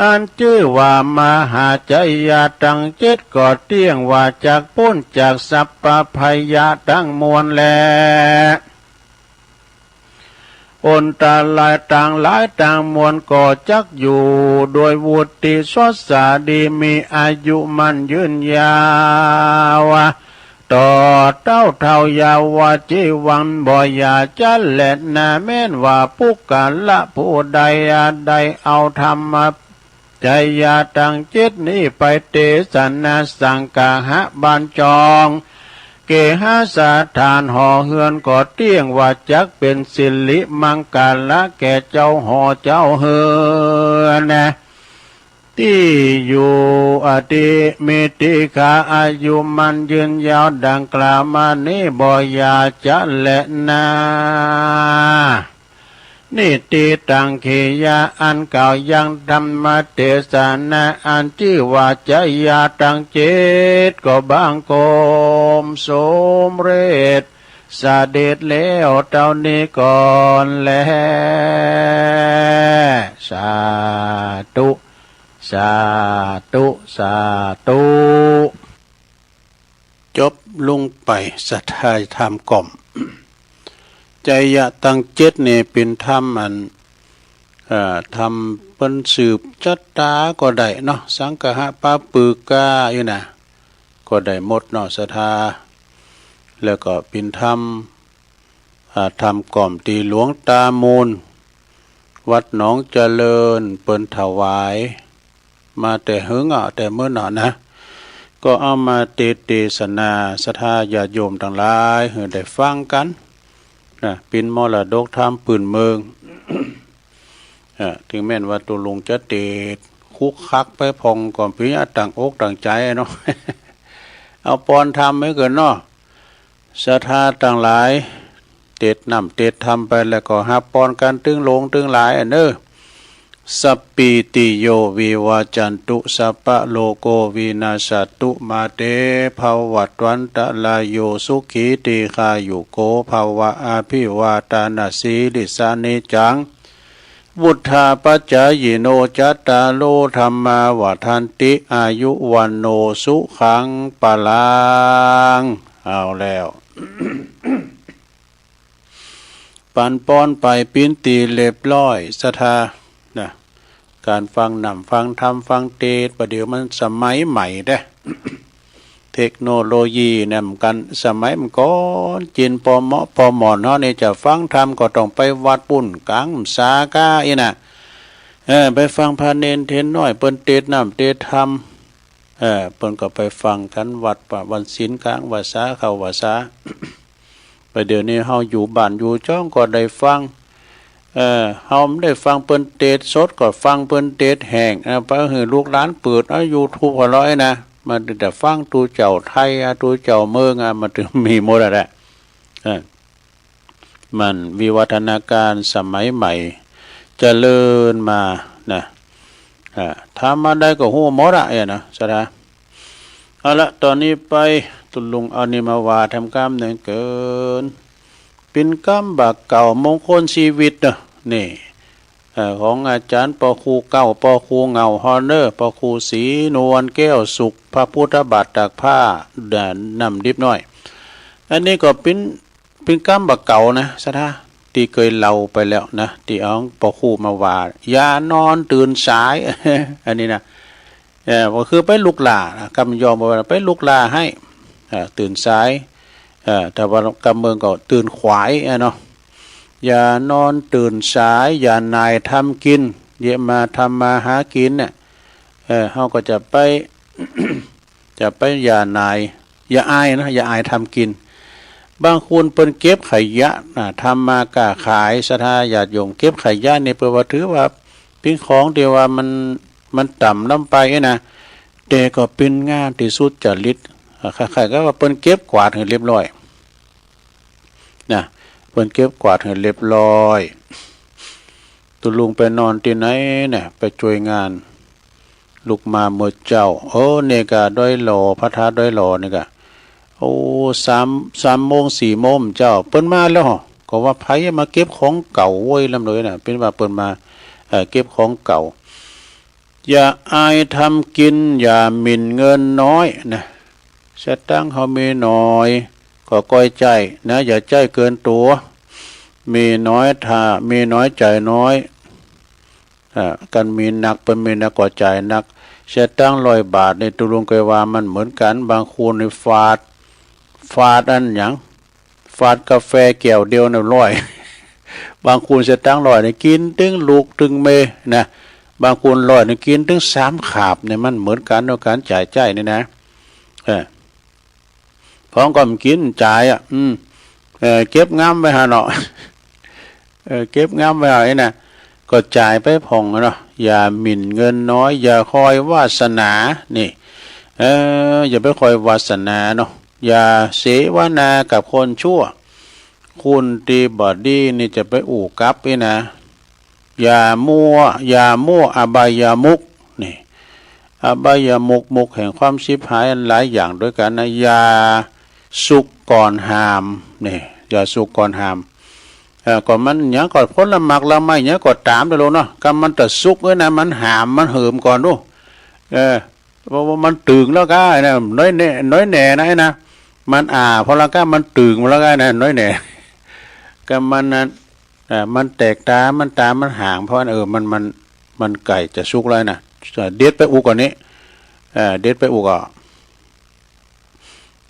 อันชื่อว่ามหาใจยาตังจิตก็เตี้ยงว่าจากพ้นจากสัพพพยาตั้งมวลแลอนตาลายต่างหลายต่างมวลก็จักอยู่โดยวุติสวสาดีมีอายุมันยืนยาวต่อเต้าเท่ายาวจีวังบ่อยาจะเล่นนาแม้นว่าปุกกะละผู้ใดเอาธรรมใจยาตังจิตนี้ไปเตสนาสังกาหะบานจองเกหาสาทานห่อเฮือนก็เตี้ยงว่าจักเป็นสิริมังกาละแก่เจ้าห่อเจ้าเฮือนที่อยู่อติมิติกาอายุมันยืนยาวดังกล่าวมานี้บ่อยาจะและนานิติตังเขยาอันเก่ายังธรรมเทศนาอันชื่อว่าใจยาตังเจตก็บางโกมสมเร็จสาเด็จแล้วเท่านี้ก่อนแลสาธุสาธุสาธุจบลงไปสัทธาธรรมกล่อมใจยะตังเจ็ดนี่เป็นธรรมอันธรรมเป็นสืบจัตตาก็ได้เนาะสังฆะปาปึกาอยู่นะ ก็ได้หมดเนาะศรัทธาแล้วก็ปินธรรมทำก่อมตีหลวงตามูลวัดหนองเจริญเปิ้นถวายมาแต่หึงแต่เมื่อหนอนะก็เอามาเทศนาศรัทธาญาติโยมทั้งหลายให้ได้ฟังกันนะเป็นมรดกธรรมปืนเมือง ถึงแม้นว่าตัวลุงจะเตดคุกคักไปพองก่อนพิญาต่างอกต่างใจเนาะ เอาปอนทำไม่เกินเนาะศรัทธาต่างหลายเตดนำเตดทำไปแล้วก็หาปอนกันตึงลงตึงหลายเนอสัปปิติโยวิวาจันตุสัพพะโลโกวินาศตุมาเตภวัตวันตะลายโยสุขีติคายุโกภวะอาภิวาตานาสีลิสานิจังวุธาปัจจายโนจัตตาโลธรรมาวทันติอายุวันโนสุขังปะลังเอาแล้ว ปันป้อนไปปิ้นตีเรียบร้อยศรัทธานะการฟังนำฟังธรรมฟังเทศน์ประเดี๋ยวมันสมัยใหม่เด้ เทคโนโลยีเนี่ยมันกันสมัยมันก่อนจินพอเหมาะพอหมอนเนาะเนี่ยจะฟังธรรมก็ต้องไปวัดปุ่นกลางสากาอีน่ะไปฟังพระเนนเทศน้อยเปิ้นเทศน้ำเทศธรรมเปิ้นก็ไปฟังกันวัดป่าวันศีลกลางวาสาเข้าวาสา ไปเดี๋ยวนี้เฮาอยู่บ้านอยู่จ้องก็ได้ฟังเฮาไม่ได้ฟังเปิ้นเทศสดก็ฟังเปิ้นเทศแห้งไปให้ลูกหลานเปิดYouTube ก็ร้อยนะมันแต่ฟังตูเจ้าไทยตูเจ้าเมืองมันถึงมีหมดแหละมันวิวัฒนาการสมัยใหม่เจริญมานะทำมาได้ก็หัวหมดนะสระเอาละตอนนี้ไปตุลุงเอานี่มาว่าทำกรรมหนึ่งเกินเป็นกรรมบากเก่ามงคลชีวิตนะนี่ของอาจารย์ปอครูเก้าปอครูเงาฮอนเนอร์ปอครูศรีนวลแก้วสุขพระพุทธบาทตากผ้าแด่นำดิบน้อยอันนี้ก็เป็นกรรมบากเก่านะสะท่าที่เคยเล่าไปแล้วนะที่เอาปอครูมาว่าอย่านอนตื่นสาย อันนี้นะก็คือไปลุกลากำยอมว่าไปลุกลาให้ตื่นสายแต่ว่ากำเมืองก็ตื่นขวายเนาะอย่านอนตื่นสายอย่านายทำกินเยอะมาทำมาหากินเนี่ยเขาก็จะไป จะไปอย่านายอย่าอายนะอย่าอายทำกินบางคนเปิ้นเก็บขยะทำมากาขายศรัทธาญาติโยมเก็บขยะเนี่ยเพื่อว่าถือว่าเป็นของเดียวว่ามันต่ำล้ำไปนะแต่ก็เป็นงานที่สุดจริตใครๆก็ว่าเปิ้นเก็บกวาดให้เรียบร้อยนะเปิ้นเก็บกวาดให้เรียบร้อยตุลุงไปนอนที่ไหนเนี่ยไปช่วยงานลูกมาเมื่อเจ้าเนี่ยก็ด้อยหล่อพระธาตุด้อยหล่อนี่ก็3 โมง 4 โมงเจ้าเปิ้นมาแล้วก็ว่าไผมาเก็บของเก่าโว้ยลำเลยน่ะเป็นว่าเปิ้นมาเก็บของเก่าอย่าอายทำกินอย่าหมิ่นเงินน้อยนะสตังค์เฮามีน้อยก็ก้อยใจนะอย่าใจเกินตัวมีน้อยถ้ามีน้อยใจน้อยกันมีหนักเป็นมีนักกว่าใจนักสตังค์100 บาทในตุลุงเคยว่ามันเหมือนกันบางคนในฟาดอันหยังฟาดกาแฟแก้วเดียวน่ะ100 บางคนสตังค์100นี่กินถึงลูกถึงเมนะบางคน100นี่กินถึง3 ขาบเนี่ยมันเหมือนกันในการจ่ายใจนี่นะพร้อมก็กินจ่ายเก็บงามไว้หาเนาะเก็บงามไว้หานะก็จ่ายไปผ่องเนาะอย่าหมิ่นเงินน้อยอย่าคอยวาสนานี่อย่าไปคอยวาสนาเนาะอย่าเสวนากับคนชั่วคุณตีบอดีนี่จะไปอู่กับนี่นะอย่ามั่วอบายามุกนี่อบายามุกแห่งความชิบหายหลายอย่างด้วยกันนะอย่าสุกก่อนหามนี่อย่าสุกก่อนหามก่อนมันเนี้ยก่อนพ้นละหมักละไม่เนี้ยก่อนตามไปลงเนาะก็มันแต่สุกเลยนะมันหามมันเหิมก่อนดูเพราะว่ามันตึงแล้วก็นะน้อยแน่นะมันพอละก็มันตึงแล้วก็นะน้อยแน่ก็มันนั้นมันแตกตามันห่างเพราะมันไก่จะสุกเลยนะเด็ดไปอุกก่อนนี้เด็ดไปอุก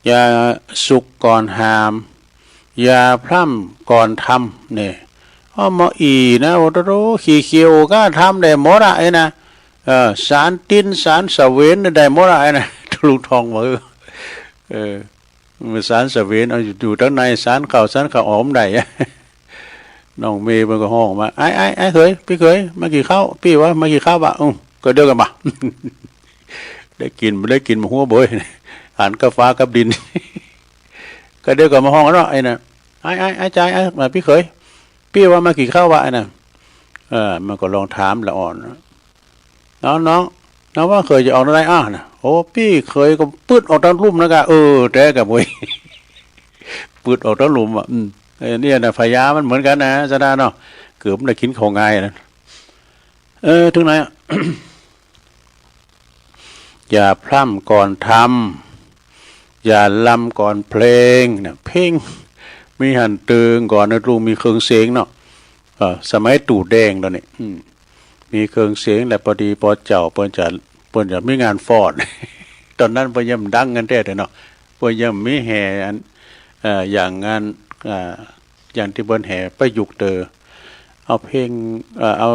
อย่าสุกก่อนหามอย่าพร่ำก่อนทำเนี่ยอ้อมอีนะโอ้โหขี้เขียวก็ทำได้หมดอะไอ้นะสารติ้นสารเสเวนได้หมดอะไอ้นะลุงทองบอกสารเสเวนเอาอยู่ด้านในสารข้าวหอมได้น้องเมย์มันก็ห้องมาไอ้เคยพี่เคยมากี่ข้าวพี่วะมากี่ข้าวบะก็เดียวกันมาได้กินมาหัวเบยหันกับฟ้ากับดินก็เดียวกันมาห้องแล้วไอ้น่ะไอ้ใจไอ้มาพี่เคยพี่ว่ามากี่ข้าววะไอ้น่ะมันก็ลองถามละอ่อนน้องว่าเคยจะออกอะไรนะโอ้พี่เคยก็ปืดออกทั้งลุ่มนะกะแต่กับมวยปืดออกทั้งลุ่มอ่ะเนี่ยนะพยามันเหมือนกันนะจะได้เนาะเกือบได้กินของง่ายนะถึงไหน อย่าพร่ำก่อนทำอย่าลำก่อนเพลงนะเพลงมีหันตึงก่อนนะลุงมีเครื่องเสียงเนาะสมัยตู่แดงแล้วเนี่ยมีเครื่องเสียงและพอดีพอเจ้าเปิ้นจะมีงานฟอด ตอนนั้นเปิ้นยังดังกันแท้เนาะเปิ้นยังมีแห่อันอย่างงานอย่างที่เปิ้นแห่ไปยุกเตอเอาเพลงเอา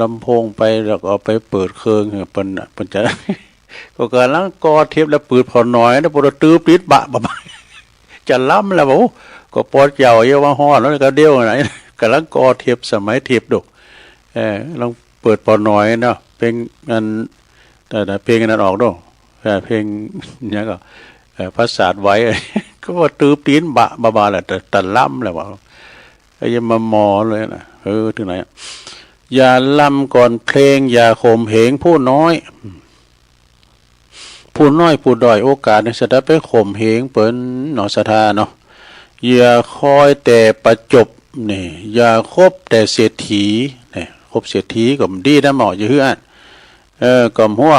ลำโพงไปแล้วก็เอาไปเปิดเครื่องเปิ้นจะ ก็กำลังกอเทปแล้วปืดพอน้อยนะปวดตื้อปิดบะจะล้ำแล้วบ่ก็ปอดเจ้าเยาว่าฮ้อนแล้วก็เดียวไหนกำลังกอเทปสมัยเทปดกลองเปิดพอน้อยเนาะเพลงนั้นแต่เพลงนั้นออกด้วยเพลงเนี้ยก็ภาษาไว้ ก็ว่าตื้อปีนบะแหละแต่ล้ำแล้วว่ายังมามอเลยนะถึงไหนอย่าล้ำก่อนเพลงอย่าข่มเหงผู้น้อยผู้น้อยผู้ด้อยโอกาสในสถาไปข่มเหงเปิ้นหนอสถาเนาะอย่าคอยแต่ประจบนี่อย่าคบแต่เศรษฐีนี่คบเศรษฐีก็ดีนะหมอจะเฮือนก็หัว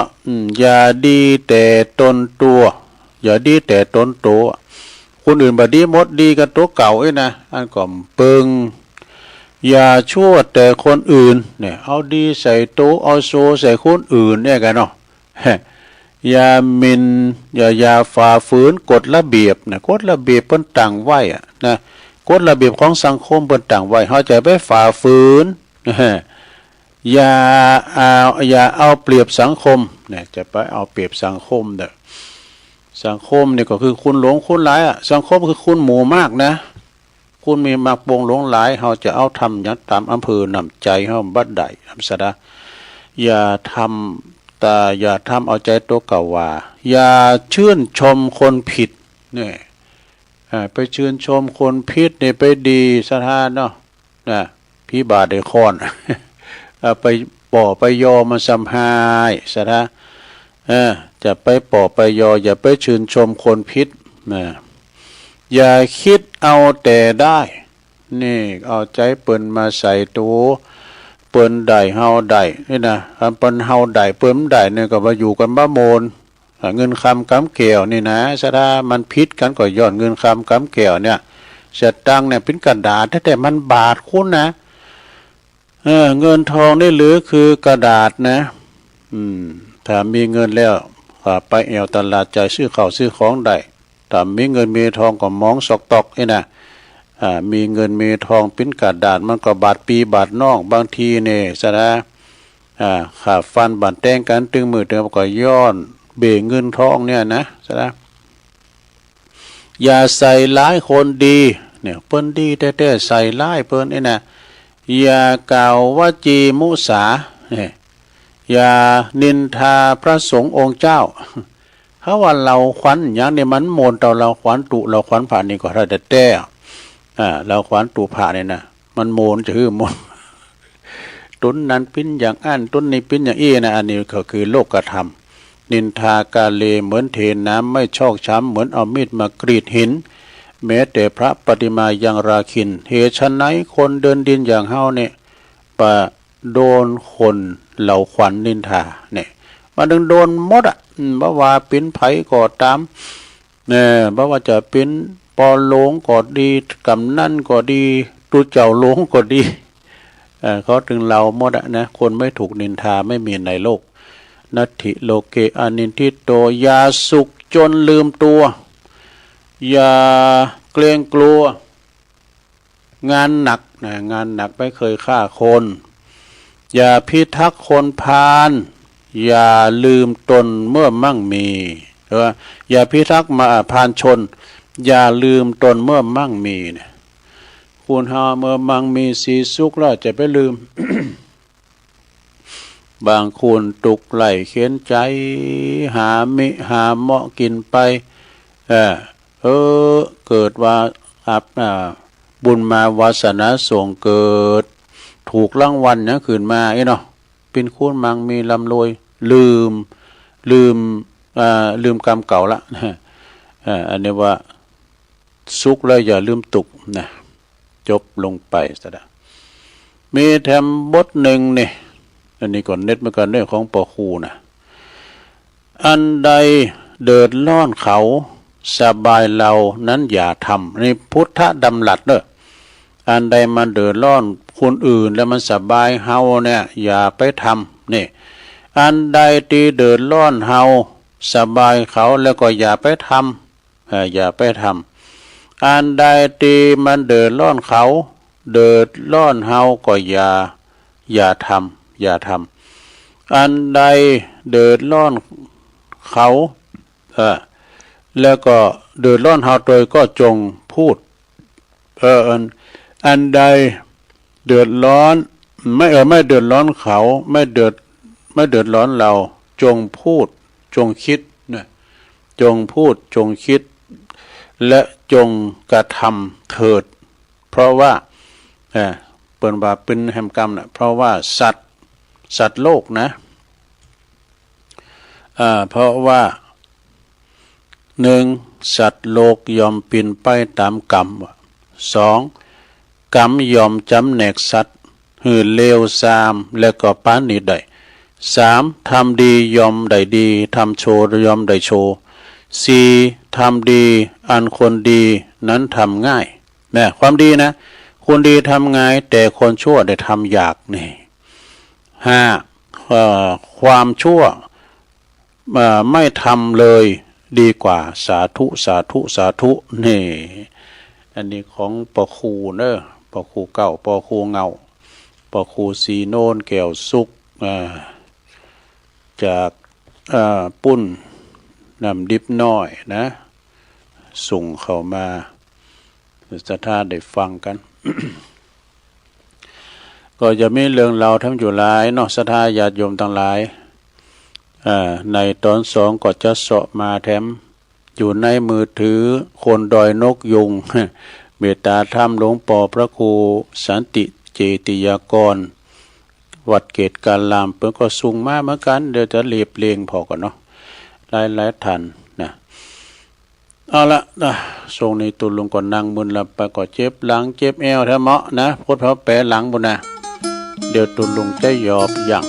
อย่าดีแต่ตนตัวอย่าดีแต่ตนตัวคนอื่นบ่ดีหมดดีกันตัวเก่านะอันก็เปิงอย่าชั่วแต่คนอื่นเนี่ยเอาดีใส่โตเอาโซใส่คนอื่นเนี่ยกันเนาะอย่ามินอย่าฝ่าฝืนกฎระเบียบนะกฎระเบียบเปิ้นตั้งไว้นะกฎระเบียบของสังคมเปิ้นตั้งไว้เฮาจะไปฝ่าฝืนอย่าเอาเปรียบสังคมเนี่ยจะไปเอาเปรียบสังคมเด้อสังคมนี่ก็คือคุณหลงคุณหลายสังคมคือคุณหมู่มากนะคุณมีมากวงหลงหลายเฮาจะเอาทำอย่างตามอำเภอนำใจเฮาบัดใดนำสะดาอย่าทำเอาใจตัวเก่าว่าอย่าชื่นชมคนผิดเนี่ยไปชื่นชมคนผิดเนี่ยไปดีสถานเนาะนะพี่บาทได้ค้อน ไปป่อไปยอมาสัมหายสถานจะไปป่อไปยออย่าไปชื่นชมคนผิดนะอย่าคิดเอาแต่ได้นี่เอาใจเปิ้นมาใส่ตัวเปิ้นได้เฮาได้นี่นะเปิ้นเฮาได้เปิ้นได้เนี่ยก็มาอยู่กันบ้าโมนเงินคำกำเกี่ยวนี่นะสะดามันพิษกันก็ย้อนเงินคำกำเกี่ยวเนี่ยเสตังเนี่ยเป็นกระดาษแต่มันบาทคุณนะเงินทองนี่หรือคือกระดาษนะถ้ามีเงินแล้วไปแอวตลาดใจซื้อข้าวซื้อของได้ถ้ามีเงินมีทองก็มองสอกตอกนี่นะมีเงินมีทองเป็นกระดาษมันก็บาทปีบาทนอกบางทีเนี่ยสะนะขาฟันบาดแตงกันตึงมือเดิมก็ย้อนเบ่งเงินทองเนี่ยนะสะนะอย่าใส่ร้ายคนดีเนี่ยเปิ้นดีแต่ใส่ร้ายเปิ้นนี่นะอย่ากล่าวว่าจีมุสาเนี่ยอย่านินทาพระสงฆ์องค์เจ้าเพราะว่าเราขวัญอย่างนี้มันโมนต่อเราขวัญตุเราขวัญผ่านนี่ก็ถ้าแต่เราขวัญตุผ่าเนี่ยนะมันโมนจะคือโมนต้นนั้นปิ้นอย่างอันต้นนี้ปิ้นอย่างนะอันนี้ก็คือโลกธรรมนินทากาเลเหมือนเทน้ำไม่ชอกช้ำเหมือนเอามีดมากรีดหินแม้แต่พระปฏิมายังราคินเหตุฉะนั้นคนเดินดินอย่างเฮาเนี่ยโดนคนเหล่าขวัญนินทาเนี่ยมันโดนหมดบ่ว่าเป็นไผก็ตามเนี่ยบ่ว่าจะเป็นปอหลงก็ดีกำนั่นก็ดีตุเจ้าหลงก็ดีเขาถึงเราหมดนะคนไม่ถูกนินทาไม่มีในโลกนัตถิโลเกอนินทิโตยาสุขจนลืมตัว อย่าเกรงกลัวงานหนักนะงานหนักไม่เคยฆ่าคนอย่าพิทักษ์คนพาลอย่าลืมตนเมื่อมั่งมีอย่าพิทักษ์มาพาลชนอย่าลืมตนเมื่อมั่งมีเนี่ยคุณหาเมื่อมั่งมีสีสุขแล้วจะไปลืม บางคนตุกไหลเขียนใจหามิหาเหมาะกินไปเกิดว่าบุญมาวาสนาส่งเกิดถูกรางวัลเนี่ยคืนมาเนาะเป็นคุณมังมีลำรวยลืมกรรมเก่าละอันนี้ว่าสุขแล้วอย่าลืมตุกนะจบลงไปซะแล้วมีแถมบทหนึ่งนี่อันนี้ก่อนเน็ตมากันเรื่องของปอคูนะอันใดเดือดร้อนเขาสบายเรานั้นอย่าทำนี่พุทธดำรัสเด้ออันใดมันเดือดร้อนคนอื่นแล้วมันสบายเฮาเนี่ยอย่าไปทำนี่อันใดตีเดือดร้อนเฮาสบายเขาแล้วก็อย่าไปทำอย่าไปทำอันใดตีมันเดือดร้อนเขาเดือดร้อนเฮาก็อย่าทำอันใดเดือดร้อนเขาแล้วก็เดือดร้อนเฮาโดยก็จงพูดอันใดเดือดร้อนไม่เดือดร้อนเขาไม่เดือดร้อนเราจงพูดจงคิดนะจงพูดจงคิดและจงกระทำเถิดเพราะว่าเปิ่นว่าเป็นแห่งกรรมนะเพราะว่าสัตว์โลกนะเพราะว่าหนึ่งสัตว์โลกยอมปินไปตามกรรมสองกรรมยอมจำแนกสัตว์หื่นเลวซามและก็ปานิได้สามทำดียอมได้ดีทำโชว์ยอมได้โชว์สี่ทำดีอันคนดีนั้นทำง่ายเนี่ยความดีนะคนดีทำง่ายแต่คนชั่วได้ทำยากนี่ห้าความชั่วไม่ทำเลยดีกว่าสาธุนี่อันนี้ของปอคูเนอะปอคูเก่าปอคูเงาปอคูสีโนนแก้วสุกจากปุ้นนำดิบน้อยนะส่งเข้ามาสถานได้ฟังกัน ก็จะมีเรื่องเราทั้งอยู่หลายเนาะศรัทธาญาติโยมทั้งหลายในตอนสองก็จะเสาะมาแถมอยู่ในมือถือคนดอยนกยุง เมตตาธรรมหลวงป่อพระครูสันติเจติยากรวัดเกตการลามเพิ่นก็สูงมาเหมือนกันเดี๋ยวจะเรียบเรียงพอก่อนเนาะหลายทันนะเอาละนะทรงนี้ตุลงก่อนนั่งมึนหลับไปก็เจ็บหลังเจ็บเอวแท้เหมาะนะพุทธแปะหลังบุญนะเดี๋ยวตุลงใจหยอบอย่าง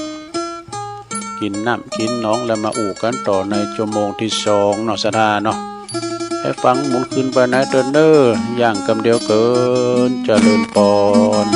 กินน้ำกินน้องแล้วมาอู่กันต่อในชั่วโมงที่สองเนาะสถาเนาะให้ฟังหมุนขึ้นไปนะเดินเด้อย่างกำเดียวเกินเจริญปอน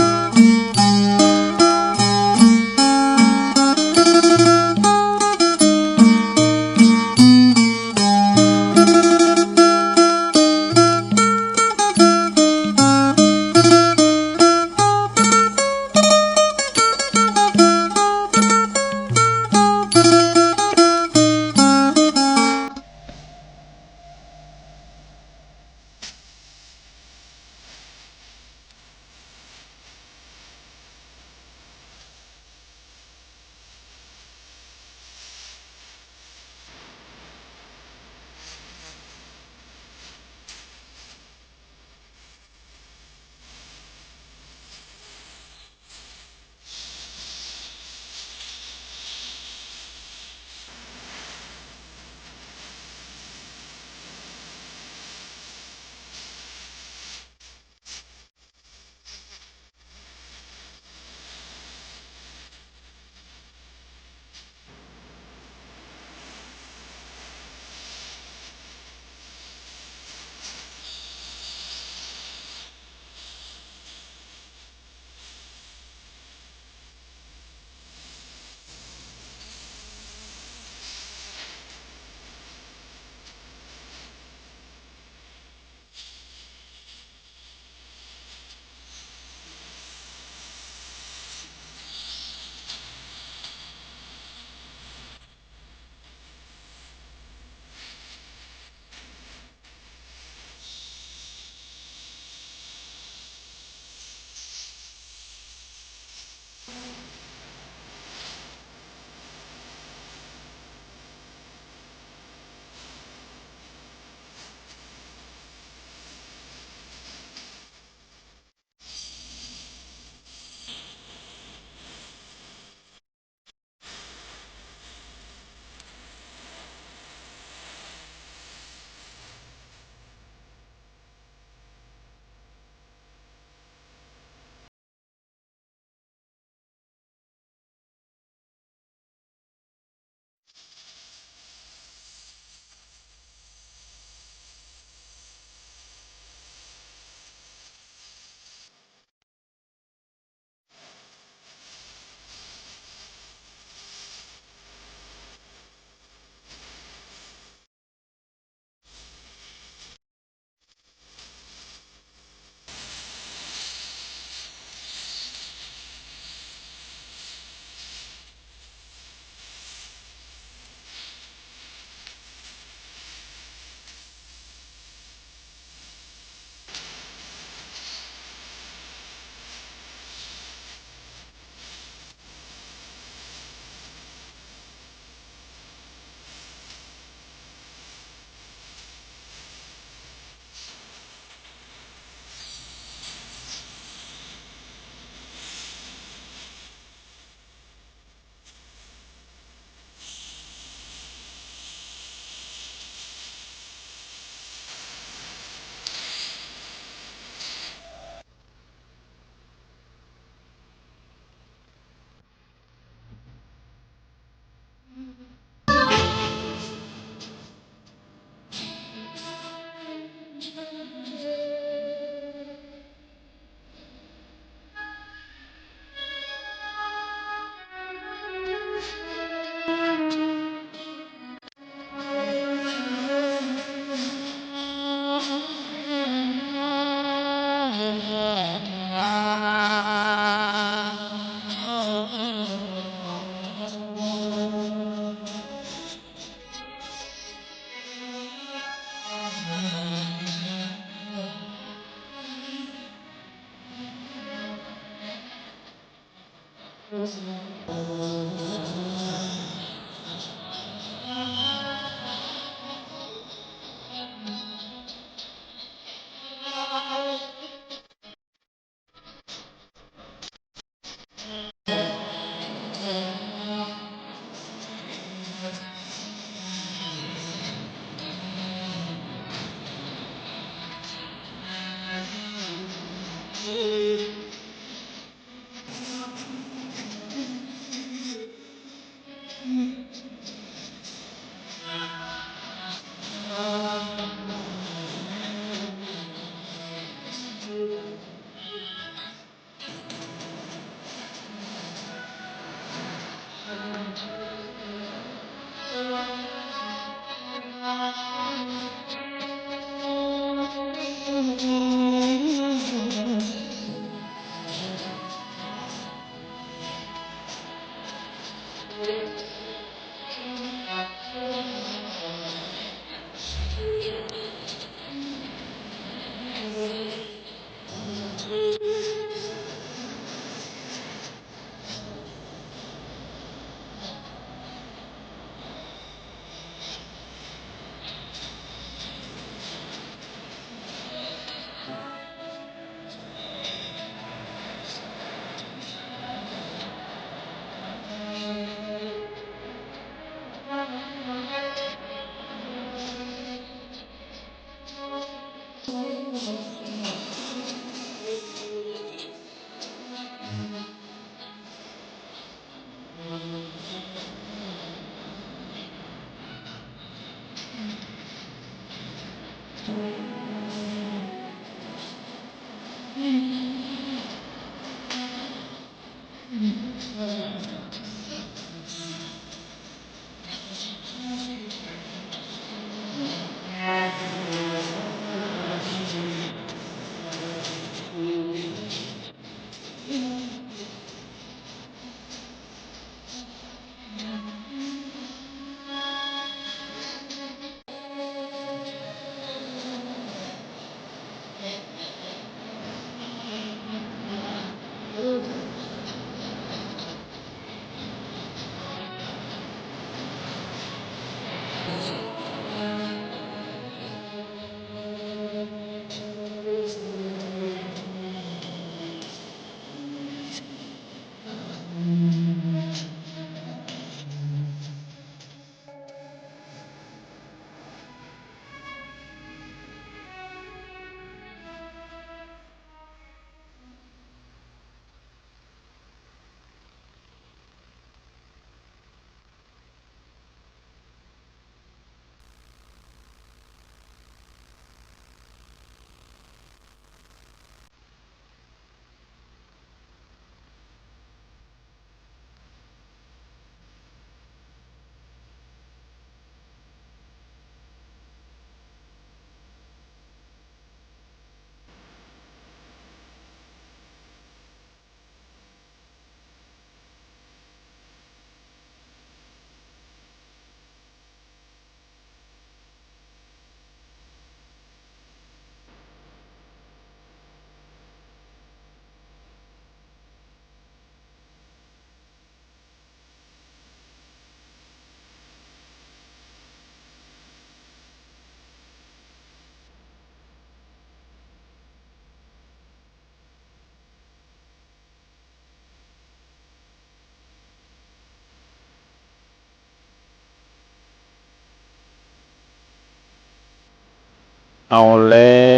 เอาแล้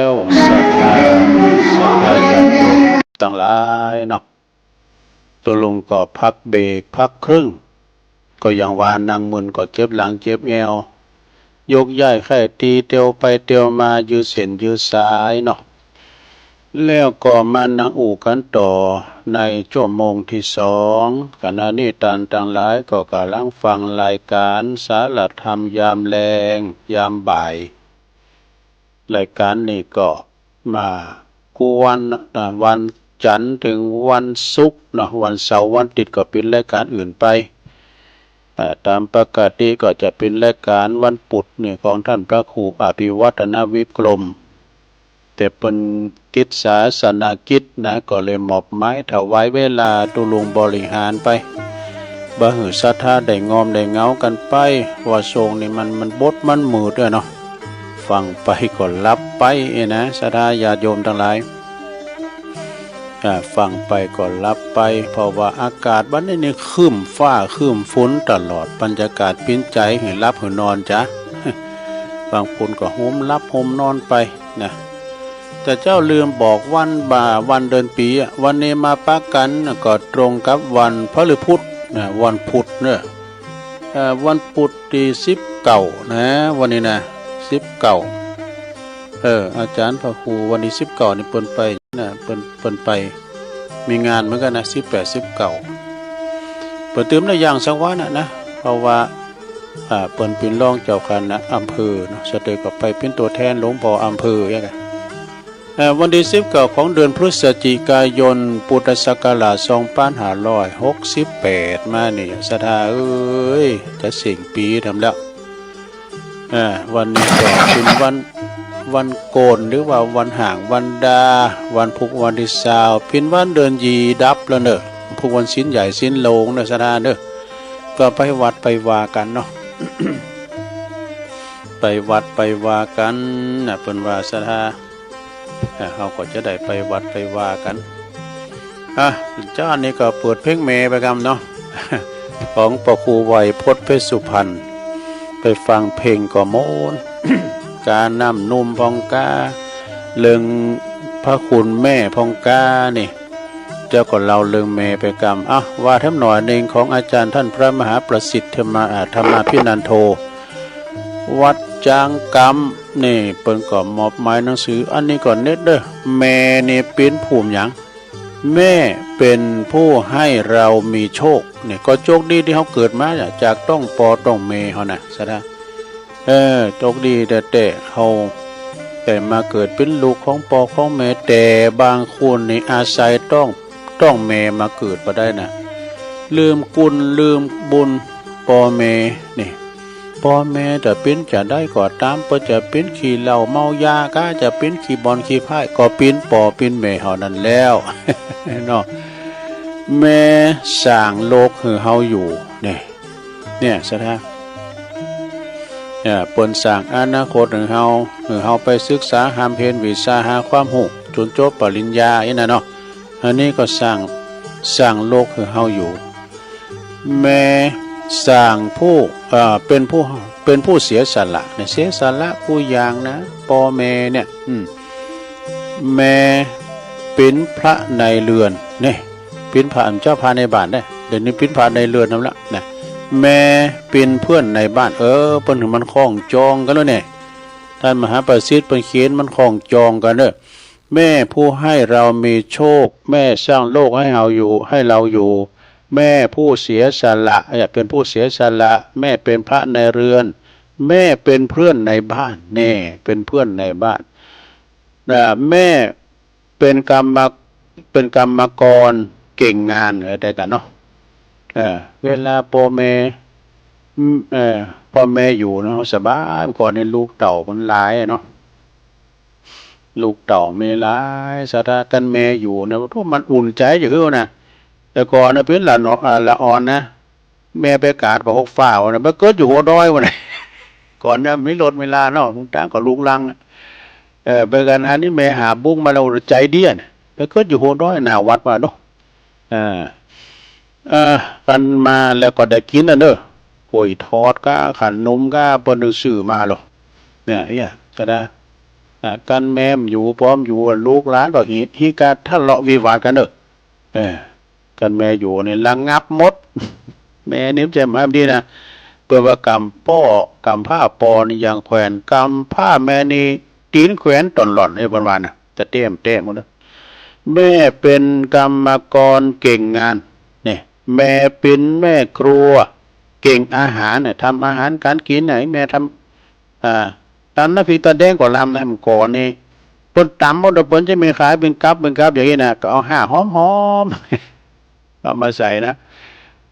วสัทธาญาติโยมตั้งหลายเนาะตัวลุงก็พักเบรกพักครึ่งก็ยังวานนางมุนก็เจ็บหลังเจ็บแอวยกย้ายแค่ตีเตียวไปเตียวมายืดเส้นยืดสายเนาะแล้วก็มานั่งอู่กันต่อในชั่วโมงที่สองขณะนี้ท่านทั้งหลายก็กำลังฟังรายการสารธรรมยามแลงยามบ่ายรายการนี้ก็มากวนวันจันทร์ถึงวันศุกร์เนาะวันเสาร์วันอาทิตย์ก็เป็นรายการอื่นไปตามปกติก็จะเป็นรายการวันพุธเนี่ยของท่านพระครูอภิวัฒนวิกรม แต่เป็นกิจศาสนากิจนะก็เลยมอบหมายถวายเวลาตุลุงบริหารไปบ่หือศรัทธาได้งอมได้เงากันไปว่าทรงนี่มันบดมันมืดด้วยเนาะฟังไปก็รับไปนะศรัทธาญาติโยมทั้งหลายฟังไปก็รับไปเพราะว่าอากาศวันนี้นี่ครึ้มฟ้าครึ้มฝนตลอดบรรยากาศปิ้นใจให้รับให้นอนจ้ะบางคนก็โฮมรับโฮมนอนไปนะแต่เจ้าลืมบอกวันเดือนปีวันนี้มาปะกันก็ตรงกับวันพฤหัสนะวันพุธเนี่ยวันพุธที่19นะวันนี้นะ19อาจารย์พระครูวันนี้19นี่เปิ้นไปนะเปิ้นไปมีงานเหมือนกันนะ18 19เปิ้นเติมได้อย่างสักวันนะเพราะว่าเปิ้นเป็นรองเจ้าคณะอำเภอเนาะสเตก็ไปเป็นตัวแทนหลวงพ่ออำเภออย่างนั้นวันที่19ของเดือนพฤศจิกายนพุทธศักราช2568มานี่ศรัทธาเอ้ยจะสิ่งปีทำแล้ววันนี้ก็เป็นวันโกนหรือว่าวันห่างวันดาวันพุกวันที่20เป็นวันเดือนยีดับแล้วเนอะพุกวันสิ้นใหญ่สิ้นโลงเนอะศรัทธาเนอะก็ไปวัดไปวากันเนาะ ไปวัดไปวากันนะเป็นว่าศรัทธาเขาก็จะได้ไปวัดไปว่ากันเจ้านี่ก็เปิดเพลงเมไปกันเนาะ ของพระครูไวยพจน์เพชรสุพรรณไปฟังเพลงก็โมน การนำนุ่มพองกาเรื่องพระคุณแม่พองกานี่เจ้าก็เราเรื่องเมไปกรรมว่าทั้งหน่อยหนึ่งของอาจารย์ท่านพระมหาประสิทธิ์ธรรมาภินันโทวัดจางกำนี่เปิ้นก็มอบหมายหนังสืออันนี้ก่อนเน็ตเด้อแม่นี่เป็นภูมิหยังแม่เป็นผู้ให้เรามีโชคนี่ก็โชคดีที่เขาเกิดมาจากต้องปอต้องเมเฮานะซะนะโชคดีแต่เขาแต่มาเกิดเป็นลูกของปอของแม่แต่บางคนนี่อาศัยต้องแม่มาเกิดบ่ได้นะลืมกุลลืมบุญปอแม่นี่พ่อแม่จะเป็นจะได้ก็ตามเพื่อจะเป็นขี่เหล้าเมายาก็จะเป็นขี่บอลขี่พ่ายก็เป็นปอเป็นแม่เฮานั่นแล้ว เนาะแม่สร้างโลกคือเฮาอยู่เนี่ยซะนะเปิ้นสร้างอนาคตของเฮาไปศึกษาหามเพนวิชาหาความรู้จนจบปริญญาอีน่ะเนาะอันนี้ก็สร้างโลกคือเฮาอยู่แม่สร้างผู้เป็นผู้เสียสละเนี่ยเสียสละผู้อย่างนะพ่อแม่เนี่ยแม่เป็นพระในเรือนเนี่ยเป็นพระเจ้าพาในบ้านได้เดี๋ยวนี้เป็นพระในเรือนนั่นละนะแม่เป็นเพื่อนในบ้านเเปิ้นมันคล้องจองกันแล้วเนี่ยท่านมหาประสิทธิ์เปิ้นเขียนมันคล้องจองกันเด้อแม่ผู้ให้เรามีโชคแม่สร้างโลกให้เราอยู่แม่ผู้เสียสละเป็นผู้เสียสละแม่เป็นพระในเรือนแม่เป็นเพื่อนในบ้านเป็นเพื่อนในบ้านแม่เป็นกรรมกรเก่งงานอะไรกันเนาะเวลาพ่อแม่อยู่เนาะสบายก่อนในลูกเต่ามันหลายเนาะลูกเต่าไม่หลายสถากันแม่อยู่นะทุกมันอุ่นใจอยู่คือนะแต่ก่อนนะเป็นละอ่อนนะแม่ไปกาดบอก6ฝ่าวนะมันเกิดอยู่หัวดอยวันไหนก่อนนะไม่ลดเวลาเนาะลุงตั้งก็ลุงลังไปกันอันนี้แม่หาบุ้งมาเราใจเดี้ยนไปเกิดอยู่หัวดอยหน้าวัดมาเนาะกันมาแล้วก็ได้กินเนอะกล้วยทอดก็ขนมก็เปิ้นซื้อมาหรอเนี่ยก็ได้กันแม่มอยู่พร้อมอยู่ลูกหลานก็ฮีกาทะเลาะวิวาทกันเนอะกันแม่อยู่เนี่ยระงับหมดแม่นิ่มใจมาดีนะเปิดว่ากำผ้าปอนี่อย่างแขวนกำผ้าแม่นี่ตีนแขวนตอนหล่อนไอ้วันๆน่ะจะเต้มหมดเลยแม่เป็นกรรมกรเก่งงานเนี่ยแม่เป็นแม่ครัวเก่งอาหารเนี่ยทำอาหารการกินไหนแม่ทำตำน้ำพริกตาแดงก็ลำนะมันก่อนนี่ปนตำมันเปิ้นจะมีขายเป็นกับอย่างนี้นะก็เอาห่าหอมเอามาใส่นะ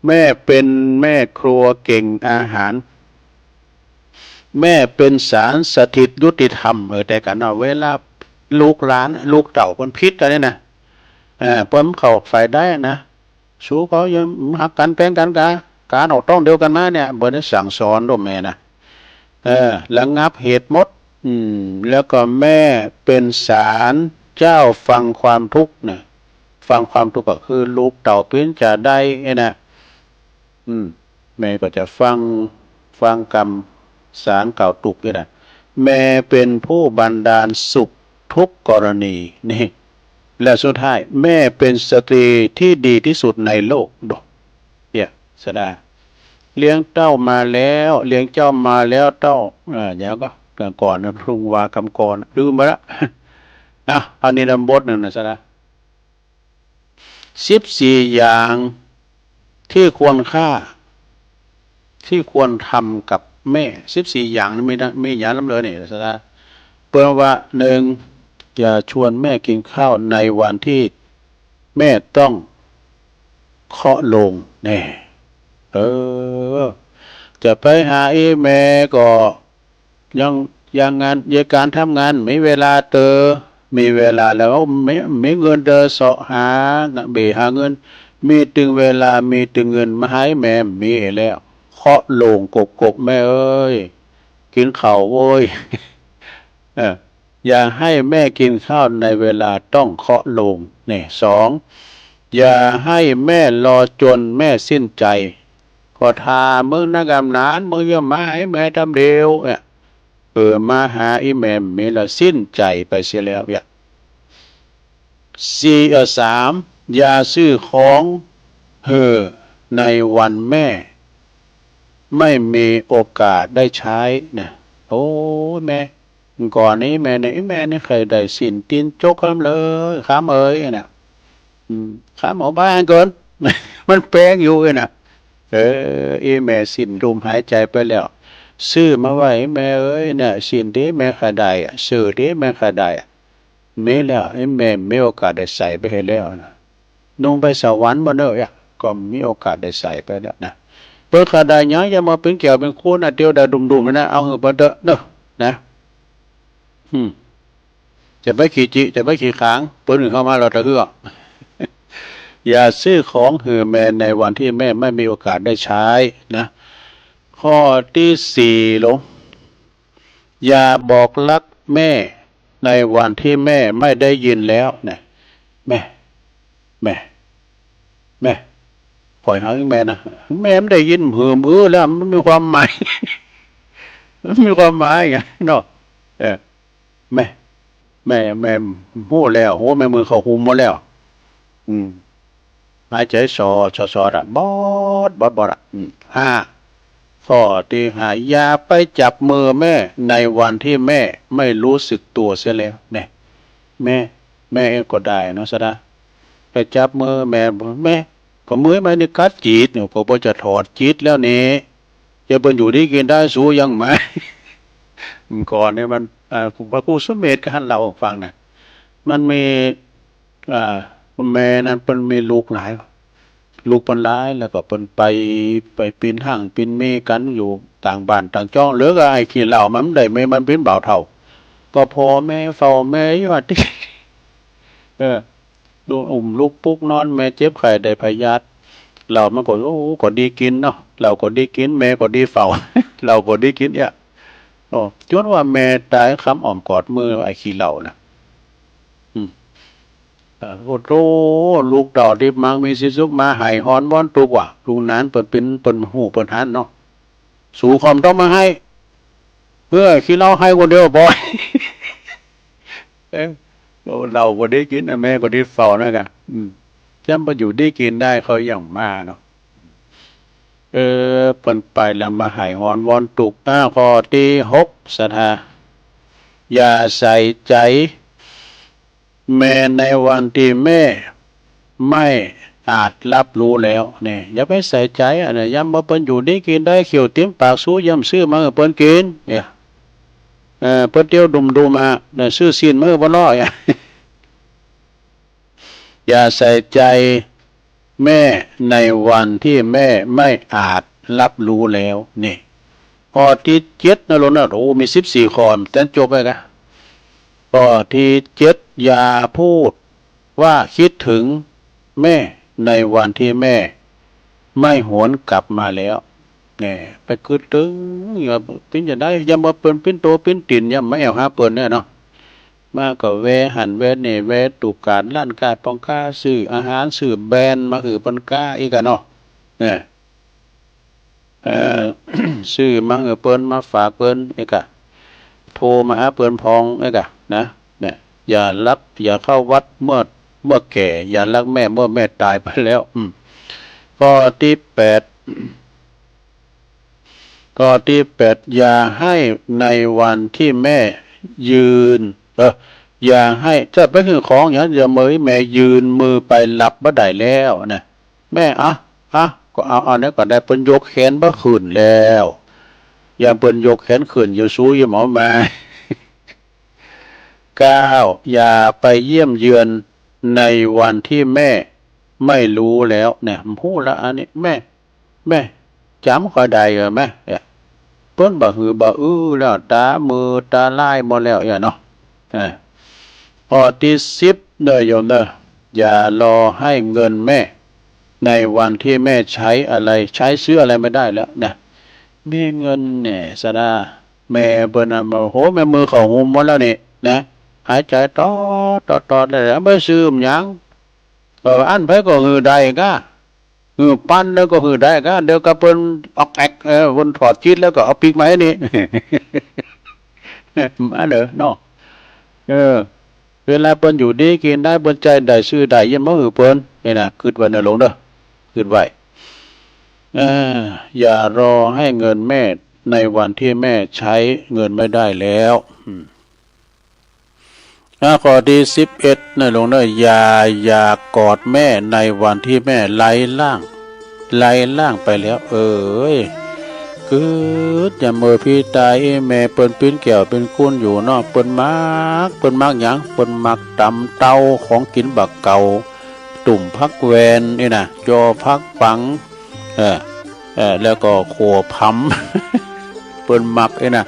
แม่เป็นแม่ครัวเก่งอาหารแม่เป็นศาลสถิตยุติธรรมแต่กันเนาะเวลา ลูกหลานลูกเต่าคนพิษกันเนี่ยนะเพิ่มเข้าฝ่ายได้นะสู้เขายังหักกันแป้งกันการออกต้องเดียวกันมาเนี่ยเบิร์นสั่งสอนด้วยแม่นะระงับเหตุมดแล้วก็แม่เป็นศาลเจ้าฟังความทุกข์นะฟังความทุกข์ก็คือลูกเต่าพิ้นจะได้ไอ้นะแม่ก็จะฟังกรรมสารเก่าตุกนี่แหละแม่เป็นผู้บันดาลสุขทุกกรณีนี่และสุดท้ายแม่เป็นสตรีที่ดีที่สุดในโลกดอกเนี่ยสดาเลี้ยงเต้ามาแล้วเลี้ยงเจ้ามาแล้วเต้าเดี๋ยวก็ก่อนนะรุ่งวาคำกรลืมไปละอันนี้ลำบทหนึ่งนะสดา14 อย่างที่ควรค่าที่ควรทำกับแม่14 อย่างนี้ไม่อย่าล้ำเลยนี่สดาเพื่อว่าหนึ่งอย่าชวนแม่กินข้าวในวันที่แม่ต้องเคาะโลงแน่จะไปหาแม่ก็ยังงานการทำงานไม่เวลามีเวลาแล้วไม่เงินเสาะหาหาเงินมีตึงเวลามีตึงเงินมาให้แม่มีแล้วเคาะโลงกบแม่เอ้ยกินข้าวโว้ยอย่าให้แม่กินข้าวในเวลาต้องเคาะโลงนี่2อย่าให้แม่รอจนแม่สิ้นใจก็ทามึงนักกำนานมึงอย่ามาให้แม่ทำเดียวมาหาแม่มีละสิ้นใจไปเสียแล้ว3อย่าซื้อของในวันแม่ไม่มีโอกาสได้ใช้นะโอ้แม่ก่อนนี้แม่นี่เคยได้สินตีนจกคำเลยข้ามเอ้ยนะข้ามหมอบ้านเกิน มันแปลงอยู่นะแม่สินรุมหายใจไปแล้วซื้อมาไว้แม่เอ้ยเนี่ยสินที่แม่ขาได้ซื้อที่แม่ขาได้มีแล้วแม่มีโอกาสได้ใส่ไปให้แล้วนะนุ่งไปสวรรค์บ่เนอะก็มีโอกาสได้ใส่ไปแล้วนะเปิดขาได้ยังจะมาเป็นเกี่ยวเป็นคู่นะเดียวได้ดุมๆนะเอาเปิดเนอะนะจะไปขี่จิจะไปขี่ขางปืนเข้ามาเราจะเฮือกอย่าซื้อของแม่ในวันที่แม่ไม่มีโอกาสได้ใช้นะข้อที่4อย่าบอกรักแม่ในวันที่แม่ไม่ได้ยินแล้วนะแม่ปล่อยหางแม่นะแม่ไม่ได้ยินมือแล้วมันมีความหมายไงเนาะแม่หู้แล้วแม่มือเขาหุมหมดแล้วหายใจสอดบอด5ข้อที่5อย่าไปจับมือแม่ในวันที่แม่ไม่รู้สึกตัวเสียแล้วเนี่ยแม่เองก็ได้เนาะสดาไปจับมือแม่ก็มือแม่นี่กัดจีดเนี่ยพอจะถอดจีดแล้วนี่จะเป็นอยู่ที่กินได้สู้ยังไหมก่อนเนี่ยมันพระครูสุเมธก็ให้เราฟังนะมันมีแม่นั้นเป็นมีลูกหลายแล้วก็เป็นไปปีนห้างปีนเมกันอยู่ต่างบ้านต่างจ้องเหลือก็ไอ้ขี้เหล่ามันได้ไม่มันเป็นเบาเท่าก็พอแม่เฝ้าแม่ยอดที่ดูลูกปุ๊กนอนแม่เจ็บไข้ได้พยาธิเรามันก็ก็ดีกินเนาะเราก็ดีกินแม่ก็ดีเฝ้า เราก็ดีกินเนี่ยจนว่าแม่ตายคำอ้อมกอดมือไอ้ขี้เหล่านะโอ้โหลูกต่อที่มังมีสิสุกมาหายฮอนบ้อนตัวกว่าลูกนั้นเปิดหูเปิดหันเนาะสู่ความต้องมาให้เพื่อขี้เหล่าให้คนเดียวบ่อยเราก็ได้กินแม่ก็ได้เฝ้านะกันจำไปอยู่ได้กินได้เขาอย่างมากเนาะเปิ่นไปแล้วมาหายฮอนวอนตุกข้อที่6ศรัทธาอย่าใส่ใจแม่ในวันที่แม่ไม่อาจรับรู้แล้วเนี่ยอย่าไปใส่ใจเนี่ยย้ำว่าเปิ้นอยู่ได้กินได้เขียวเต็มปากสู้ย้ำซื้อมาเปิ้นกินเนี่ยเปิ้นเที่ยวดุมๆเนี่ยซื้อซีนมือบ่ร้อยอย่าใส่ใจแม่ในวันที่แม่ไม่อาจรับรู้แล้วนี่ข้อที่7นะโลนะโอ้มี14ข้อแต่จบไปกัน ข้อที่เจ็ดอย่าพูดว่าคิดถึงแม่ในวันที่แม่ไม่หวนกลับมาแล้วเนี่ยไปคือตึงอย่าปิ้นจะได้อย่ามาเปิ้นปิ้นโตปิ้นตินอย่าไม่เอาหาเปิ้นเนี่ยเนาะมาก็แวหันแวเนี่ยแวตุกการลั่นกาดปองก้าซื้ออาหารซื้อแบรนด์มาคือปนก้าอีกอะเนาะเนี่ยเออ ซื้อมาเปิ้นมาฝากเปิ้นอีกอะโทรมาหาเปิ้นพองอีกอะนะเนี่ยอย่ารับอย่าเข้าวัดเมื่อแก่อย่ารักแม่เมื่อแม่ตายไปแล้วข้อที่แปดอย่าให้ในวันที่แม่ยืนอย่าให้จะไปคือของอย่างอย่าเมยแม่ยืนมือไปหลับบ่ได้แล้วนะแม่ก็เอาเนี่ยก็ได้เปิ้นยกแขนบ่ขึ้นแล้วอย่าเปิ้นยกแขนขึ้นอยู่สู้อยู่หมอมา9อย่าไปเยี่ยมเยือนในวันที่แม่ไม่รู้แล้วเนี่ยพูดแล้วอันนี้แม่จำก็ได้เหรอแม่เปิ้นบ่ฮือบ่แล้วตามือตาลายหมดแล้วเนาะข้อที่10เด้อโยมเด้ออย่ารอให้เงินแม่ในวันที่แม่ใช้อะไรใช้ซื้ออะไรไม่ได้แล้วนะมีเงินเนี่ยสดาแม่เปิ้นมาโหแม่มือเขาหุ่มหมดแล้วนี่นะหายใจต่อได้แล้วบ่ซื้อหยังอันไผก็ฮือได้กะปั้นแล้วก็ฮือได้ก็เดี๋ยวก็เปิ้นออกแอกเพิ่นถอดจิตแล้วก็เอาปีกไม้นี่ มาเด้อเนาะเวลาเปิ้นอยู่ดีกินได้เปิ้นใจได้ซื้อได้ยังบ่ฮือเปิ้นนี่น่ะคิดไว้นะหลวงเด้อคิดไว้อย่ารอให้เงินแม่ในวันที่แม่ใช้เงินไม่ได้แล้วข้อที่11นะหลวงเด้ออย่ากอดแม่ในวันที่แม่ไร้ร่างไปแล้วคืออย่าเมื่อพี่ตายแม่เปิ้นปิ้นแก้วเป็นคุ้นอยู่เนาะเปิ้นมักหยังเปิ้นมักตำเต้าของกินบักเก่าตุ่มพักแวนนี่นะจอพักปังแล้วก็โคพัม เปิ้นมักนะ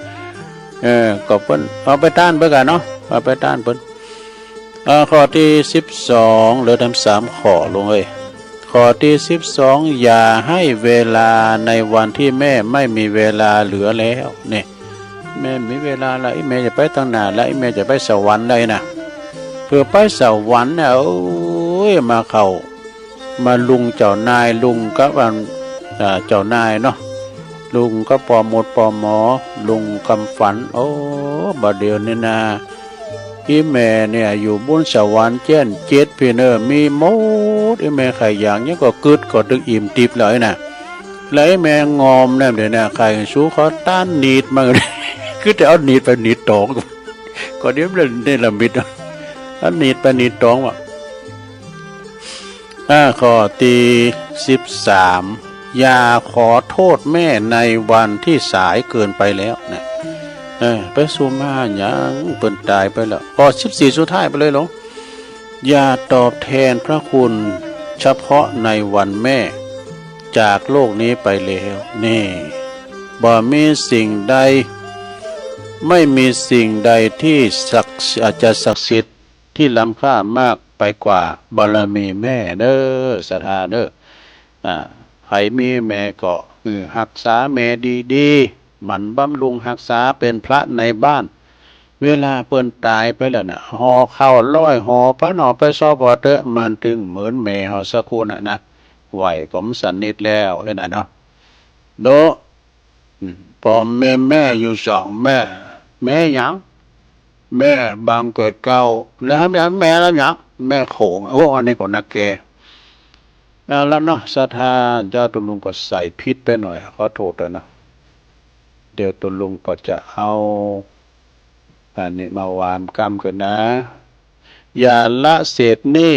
ก็เปิ้นเอาไปต้านเบิ่งกันเนาะเอาไปต้านเปิ้นข้อที่12เหลือทั้ง3ข้อลงเลยข้อที่12อย่าให้เวลาในวันที่แม่ไม่มีเวลาเหลือแล้วนี่แม่มีเวลาแล้วแม่จะไปทางหน้าแล้วแม่จะไปสวรรค์ได้นะเพื่อไปสวรรค์เนี่ยมาเข้ามาลุงเจ้านายลุงก็เจ้านายเนาะลุงก็ปอหมดปอหมอลุงคำฝันบัดเดียวนี่นะอีแม่เนี่ยอยู่บนสวรรค์เจ็ดพี่เนอมีหมดอีแม่ไข่อย่างนี้ก็กึดก็ดึกอิ่มติบเลยนะแล้วแม่งอมเนี่ยเดี๋ยวนะไข่สู้เขาต้านนีดมาเลย คือแต่เอานีดไปนีดตองก็เดี๋ยวเนี่ยละมิดเอานีดไปนีดตองว่ะข้อที่13อย่าขอโทษแม่ในวันที่สายเกินไปแล้วนะไปสู่มาหยังเปิ้นตายไปแล้วข้อ14สุดท้ายไปเลยหลงอย่าตอบแทนพระคุณเฉพาะในวันแม่จากโลกนี้ไปแล้วนี่บ่มีสิ่งใดไม่มีสิ่งใดที่อาจจะศักดิ์สิทธิ์ที่ล้ำค่ามากไปกว่าบารมีแม่เด้อศรัทธาเด้อใครมีแม่ก็รักษาแม่ดีๆมันบำรุงรักษาเป็นพระในบ้านเวลาเปิ้นตายไปแล้วน่ะห่อข้าว100ห่อพระหนอไปซอบเตอะมันถึงเหมือนแม่เฮาสักคนนะไหวผมสนิทแล้วเลยนะเนาะโดพอแม่อยู่2แม่หยังแม่บางเกิดเก่าแล้วแม่แล้วหยังแม่โขงอันนี้ก็นักแกแล้วเนาะศรัทธาเจ้าตุลุงก็ใส่พิษไปหน่อยขอโทษนะเดี๋ยวตุลุงก็จะเอาอันนี้มาวานกรรมกันนะอย่าละเศษนี่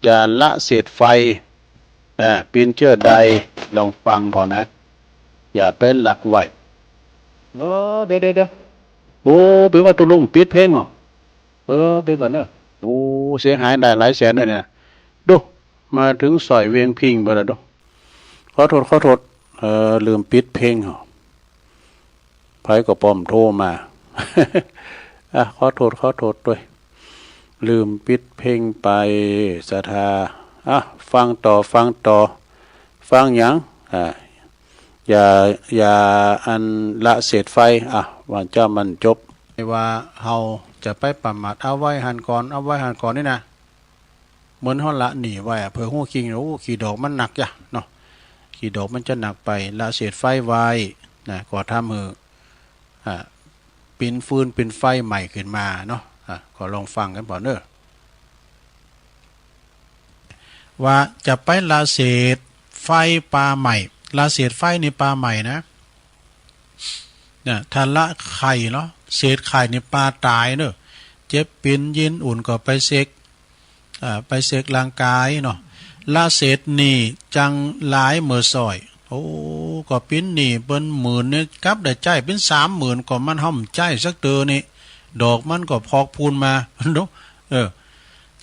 อย่าละเศษไฟปีนเชื่อใดลองฟังพอนะอย่าเป็นหลักไหวเดี๋ยวแปลว่าตุลุงปิดเพลงเหรอไปก่อนเนอะเสียหายได้หลายแสนเลยเนี่ยดูมาถึงสอยเวียงพิงไปแล้วดูขอโทษลืมปิดเพลงเหรอไผก็ป้อมโทรมา ขอโทษด้วยลืมปิดเพลงไปศรัทธาฟังต่อฟังหยังอย่าอันละเศษไฟวันเจ้ามันจบว่าเฮาจะไปประมาทเอาไว้หันก่อนนี่นะเหมือนเฮาละหนีไว้เผื่อหู้คิงขี่ดอกมันหนักจ้ะเนาะขี่ดอกมันจะหนักไปละเศษไฟไว้นะก็ทำมือปินฟืนเป็นไฟใหม่ขึ้นมาเนาะก็ลองฟังกันบ่เน้อว่าจะไปละเศษไฟปลาใหม่ละเศษไฟในปลาใหม่นะถ้าละไข่เนาะเศษไข่ในปลาตายเนอะเจ็บปินยินอุ่นก็ไปเซ็กร่างกายเนาะละเศษนี่จังหลายเมื่อซอยก็ปิ้นนี่เปิ้นหมื่นเนี่ยกับได้ใจเป็น30,000ก็มันห่อมใจสักเตือนี่ดอกมันก็พอกพูนมาเนาะ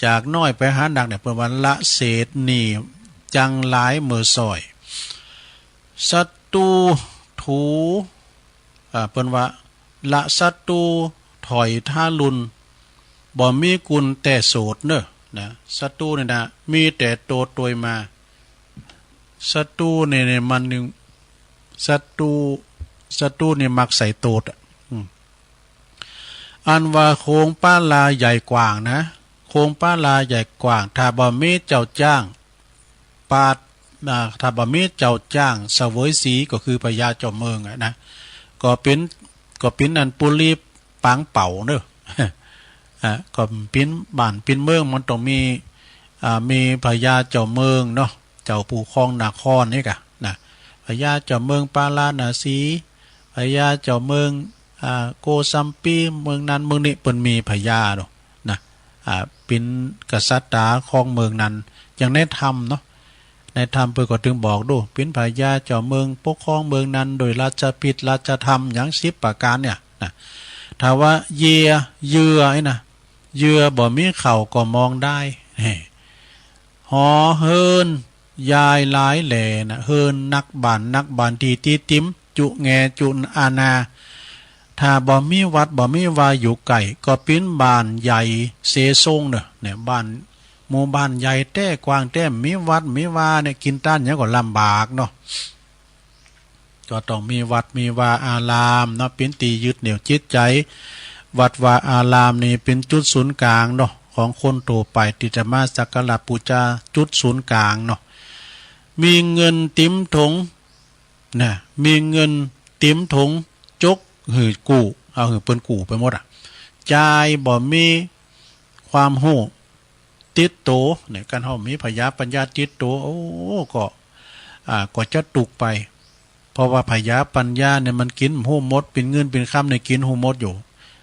จากน้อยไปหาหนักเนี่ยเปิ้นว่าละเศษนี่จังหลายเมื่อซอยศัตรูถูเปิ้นว่าละศัตรูถอยท่าลุนบ่มีกุลแต่โสดเนอะนะศัตรูเนี่ยนะมีแต่โตตัวมาศัตรูเนี่ยมันนึงศัตรูเนี่ยมักใส่โตดอันว่าโคงป้าลาใหญ่กว่างนะโคงป้าลาใหญ่กว่างถ้าบ่มีเจ้าจ้างถ้าบ่มีเจ้าจ้างเสวยสีก็คือพญาเจ้าเมืองนะก็เป็นอันปุรีปังเป่าเนอะก็เป็นบ้านเป็นเมืองมันต้องมีพญาเจ้าเมืองเนาะเจ้าปู่ครองนครนี่กะนะพญาเจ้าเมืองปาลานาสีพญาเจ้าเมืองโกซัมปีเมืองนั้นเมืองนี้เปิ้นมีพญาเนาะนะเป็นกษัตริย์ครองเมืองนั้นอย่างในธรรมเนาะในธรรมเพิ่นก็ถึงบอกดูเป็นพญาเจ้าเมืองปกครองเมืองนั้นโดยราชพิธราชธรรมอย่าง10ประการเนี่ยนะถ้าว่าเยื่อไอ้นะเยื่อบ่มีเข่าก็มองได้หอเฮินยายหลายแหล่นะเฮินนักบานทีตีติ้มจุแงจุนอาณาถ้าบ่มีวัดบ่มีวาอยู่ไก่ก็เป็นบ้านใหญ่เสซงเนี่ยบ้านหมู่บ้านใหญ่แต้กว้างแต้มีวัดมีวาเนี่ยกินต้านเนี่ยก็ลำบากเนาะก็ต้องมีวัดมีวาอารามเนาะเป็นตียึดเหนี่ยวจิตใจวัดวาอารามนี่เป็นจุดศูนย์กลางเนาะของคนตัวไปที่จะมาสักการะบูชาจุดศูนย์กลางเนาะมีเงินติ้มถงนะมีเงินติ้มถงจกหือกู้เอาหือเปิ้นกู้ไปหมดจ่ายบ่มีความโหติดโตเนี่ยการเฮามีพยาปัญญาติดโตก็จะตุกไปเพราะว่าพยาปัญญาเนี่ยมันกินหูมดเป็นเงินเป็นค่ำในกินหูมดอยู่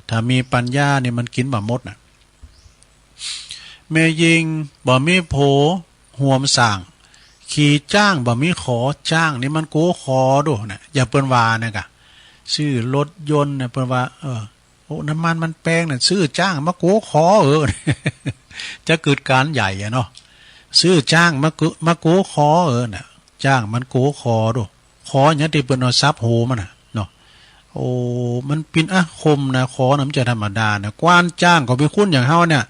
ถ้ามีปัญญาเนี่ยมันกินบ่มดน่ะแม่ยิงบ่มีโผห่วมสั่งขี่จ้างบ่มีขอจ้างนี่มันโกขอดูนะอย่าเปิ้นว่านะกะชื่อรถยนต์เนี่ยเปิ้นว่าน้ำมันแพงน่ะซื้อจ้างมาโกขอจะเกิดการใหญ่เนาะซื้อจ้างมาโกขอน่ะจ้างมันโกขอดูขออย่างที่เปิ้นเอาทรัพย์โหมันน่ะเนาะมันเป็นอาคมนะขอน้ำจะธรรมดานะกว้านจ้างก็เป็นคุณอย่างเฮาเนี่ย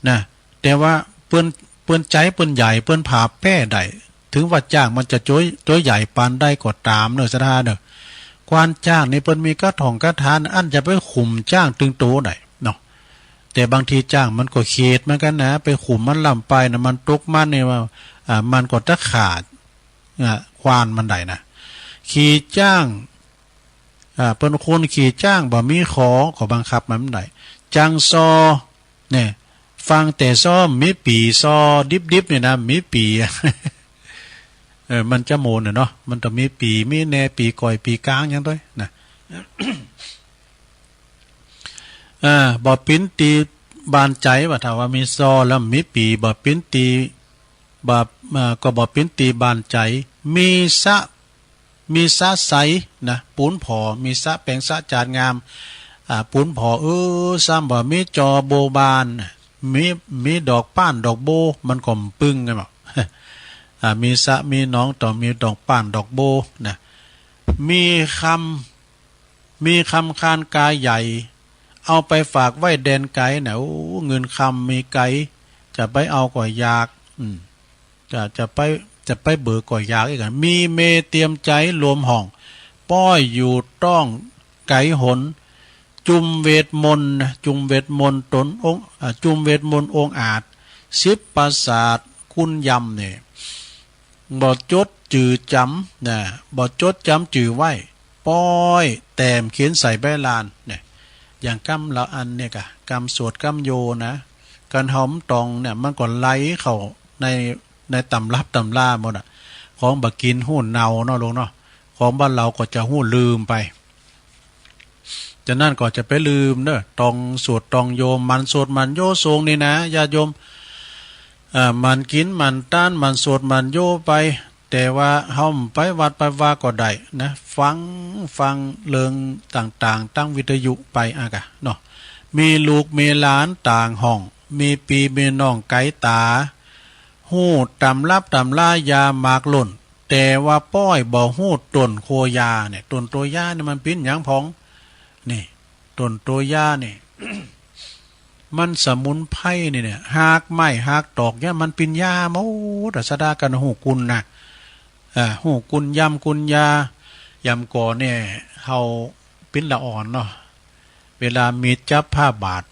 นะแต่ว่าเปิ้นใจเปิ้นใหญ่เปิ้นผ่าแป้ได้ถึงว่าจ้างมันจะจ้อยใหญ่ปานได้ก็ตามเนอะสถานเนอะกว้านจ้างในเปิ้นมีกระถองกระทานอันจะไปขุมจ้างตึงโตได้เนาะแต่บางทีจ้างมันก็เขตเหมือนกันนะไปขุมมันลำไปนะมันตกมันเนี่ยว่ามันก็จะขาดควานมันได้นะขี่จ้างเปิ้นคนขี่จ้างบ่มีขอบังคับมันได้จังซอเนี่ยฟังแต่ซ้อมมีปีซอดิบเนี่ยนะมีปีมันจะโมนเนาะมันต้องมีปีมีแน่ปีก่อยปีกลางอย่างด้วยนะ บ่ปิ้นตีบานใจว่าถ้าว่ามีซอแล้วมีปีบ่ปิ้นตีก็บ่ปิ้นตีบานใจมีสะใสนะปูนผอมีสะแปลงสะจานงามปูนผอซ้ำบ่มีจอโบบานมีดอกป้านดอกโบมันก็ปึ้งกันบ่มีสะมีน้องต่อมีดอกป้านดอกโบนะมีคำคานกายใหญ่ เอาไปฝากไว้แดนไกลเนี่ยเงินคำมีไกลจะไปเอาก่อยากจะไปเบิกก่อยากอีกกันมีเมเตรียมใจรวมห้องป้อยอยู่ต้องไกหนจุมเวทมนต์จุมเวทมนต์ตนองจุมเวทมนต์องอาจ10ประสาทคุณยำเนี่ยบ่จดจื่อจำนะบ่จดจำจื่อไว้ป้อยแต้มเขียนใส่ใบลานเนี่ยอย่างกำละอันเนี่ยกะกำสวดกำโยนะการหอมตองเนี่ยมันก็ไหลเข้าในตำรับตำล่าหมดอ่ะของบักกินหู้เนาเนาะลงเนาะของบ้านเราก็จะหู้ลืมไปจะนั่นก็จะไปลืมเนอะตองสวดตองโยมมันสวดมันโยทรงนี่นะญาติโยมมันกินมันต้านมันสวดมันโยไปแต่ว่าเฮาไปวัดไปว่าก็ได้นะฟังเรื่องต่างๆตั้งวิทยุไปอ่ะกะเนาะมีลูกมีหลานต่างห้องมีปีมีน้องไก่ตาหู้ตำรับตำล่ายาหมากหล่นแต่ว่าป้อยบ่หู้ต้นโคยาเนี่ยต้นตัวยาเนี่ยมันเป็นหยังพองนี่ต้นตัวยาเนี่ย มันสมุนไพรเนี่ยหากไม้หากตอกเนี่ยมันเป็นยาหมดสดากันหูกุลนะหูกุลยำกุลยำก่อเนี่ยเฮาเป็นละอ่อนเนาะเวลามีจับผ้าบาท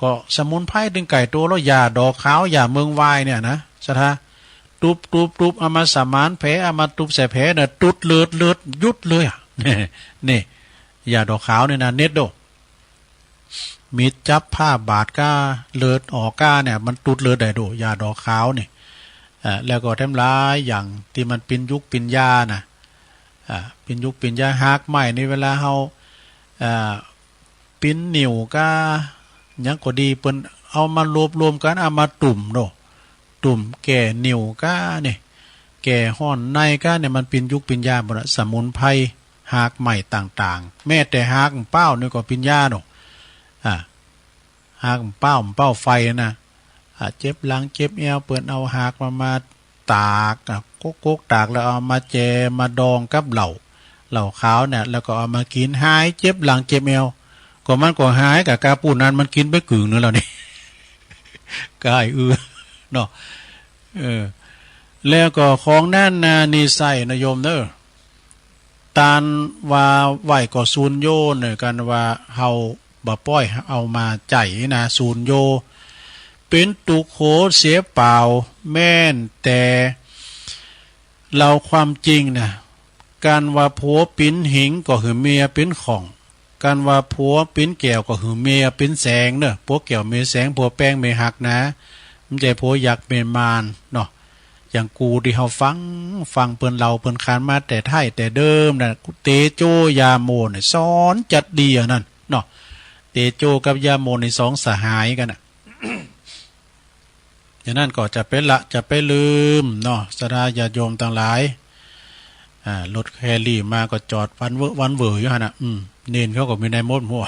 ก็สมุนไพรดึงไก่ตัวแล้วยาดอกขาวยาเมืองวายเนี่ยนะสถาตุบเอามาสมานแผลเอามาตุบใส่แผลเนี่ยตุดเลือดยุดเลยอ่ะนี่ยาดอกขาวเนี่ยนะเน็ตโดมีจับผ้าบาดก้าเลือดออกก้าเนี่ยมันตุดเลือดได้โดยาดอกขาวเนี่ยแล้วก็แถมร้ายอย่างที่มันเป็นยุคเป็นยานะเป็นยุคเป็นยาฮักใหม่ในเวลาเฮาปิ้นนิ่วก้ายังก็ดีเปิ้นเอามารวมกันเอามาตุ่มโดตุ่มแก่นิ่วก้าเนี่ยแก่ห่อนในก้าเนี่ยมันเป็นยุคเป็นยาหมดสมุนไพรฮักใหม่ต่างๆแม้แต่ฮักเป้าเนี่ยก็เป็นยาโดหากเป้าไฟนะเจ็บหลังเจ็บเอวเปิดเอาหากมาตากก๊กตากแล้วเอามาแจมาดองกับเหล่าขาวเนี่ยแล้วก็เอามากินหายเจ็บหลังเจ็บเอวก็มันก็หายกับกาปูนั้นมันกินไปกึ่งนึงแล้วนี่ กายเนาะแล้วก็ของนั่นนะนี่ใส่นโยมเด้อตานว่าไหวก็ซูนโยเนี่ยกันว่าเฮาบ่ป้อยเอามาใจนะซูนโยเป็นตุโขเสียเปล่าแม่นแต่เราความจริงนะการว่าผัวปิ้นหิงก็คือเมียปิ้นของการว่าผัวปิ้นแก้วก็คือเมียปิ้นแสงเนอะผัวแก้วเมียแสงผัวแป้งเมียหักนะมันใจผัวอยากเมียมานเนาะอย่างกูที่เฮาฟังเปิ้นเราเปิ้นคานมาแต่ไทยแต่เดิมนะเตโจยาโมเนี่ยสอนจัดดีอ่ะนั่นเนาะเตโจกับยาโมในสองสหายกันน่ะ อย่างนั้นก็จะไปลืมเนาะสดาญาโยมต่างหลายรถแครี่มาก็จอดวันเวออยู่หั่นน่ะเน้นเขาก็มีในมดหัว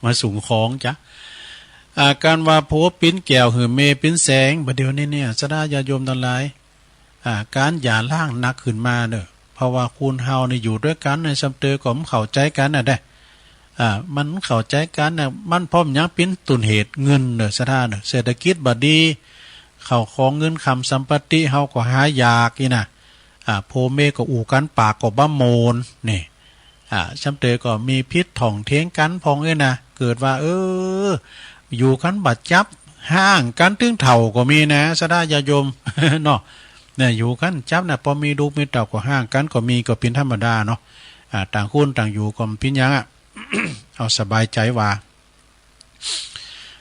มาสูงของจ้ะการว่าผัวปิ้นแก้วหือเมปิ้นแสงบัดเดี๋ยวนี้เนี่ยสดาญาโยมทั้งหลายการหย่าร้างหนักขึ้นมาเด้อเพราะว่าคุณเฮานี่อยู่ด้วยกันในสำเตอก็เข้าใจกันน่ะได้มันเข้าใจกันน่ะมันพร้อมยังปิ้นตุนเหตุเงินเด้อสดาเด้อเศรษฐกิจบัดดีเข้าของเงินคำสัมปติเฮาก็หายากอีน่ะโพเมก็อู่กันปากก็บ้าโมนนี่สำเตอก็มีพิษถ่องเทงกันพองเอ้ยนะเกิดว่าอยู่กันบัดจับห่างกันตึงเถ่าก็มีนะสดาญาโยม เนาะเนี่ยอยู่กันจับนะพอมีลูกมีเต่าก็ห่างกันก็มีก็เป็นธรรมดาเนาะต่างคนต่างอยู่ก็เป็นยังอ่ะ เอาสบายใจว่า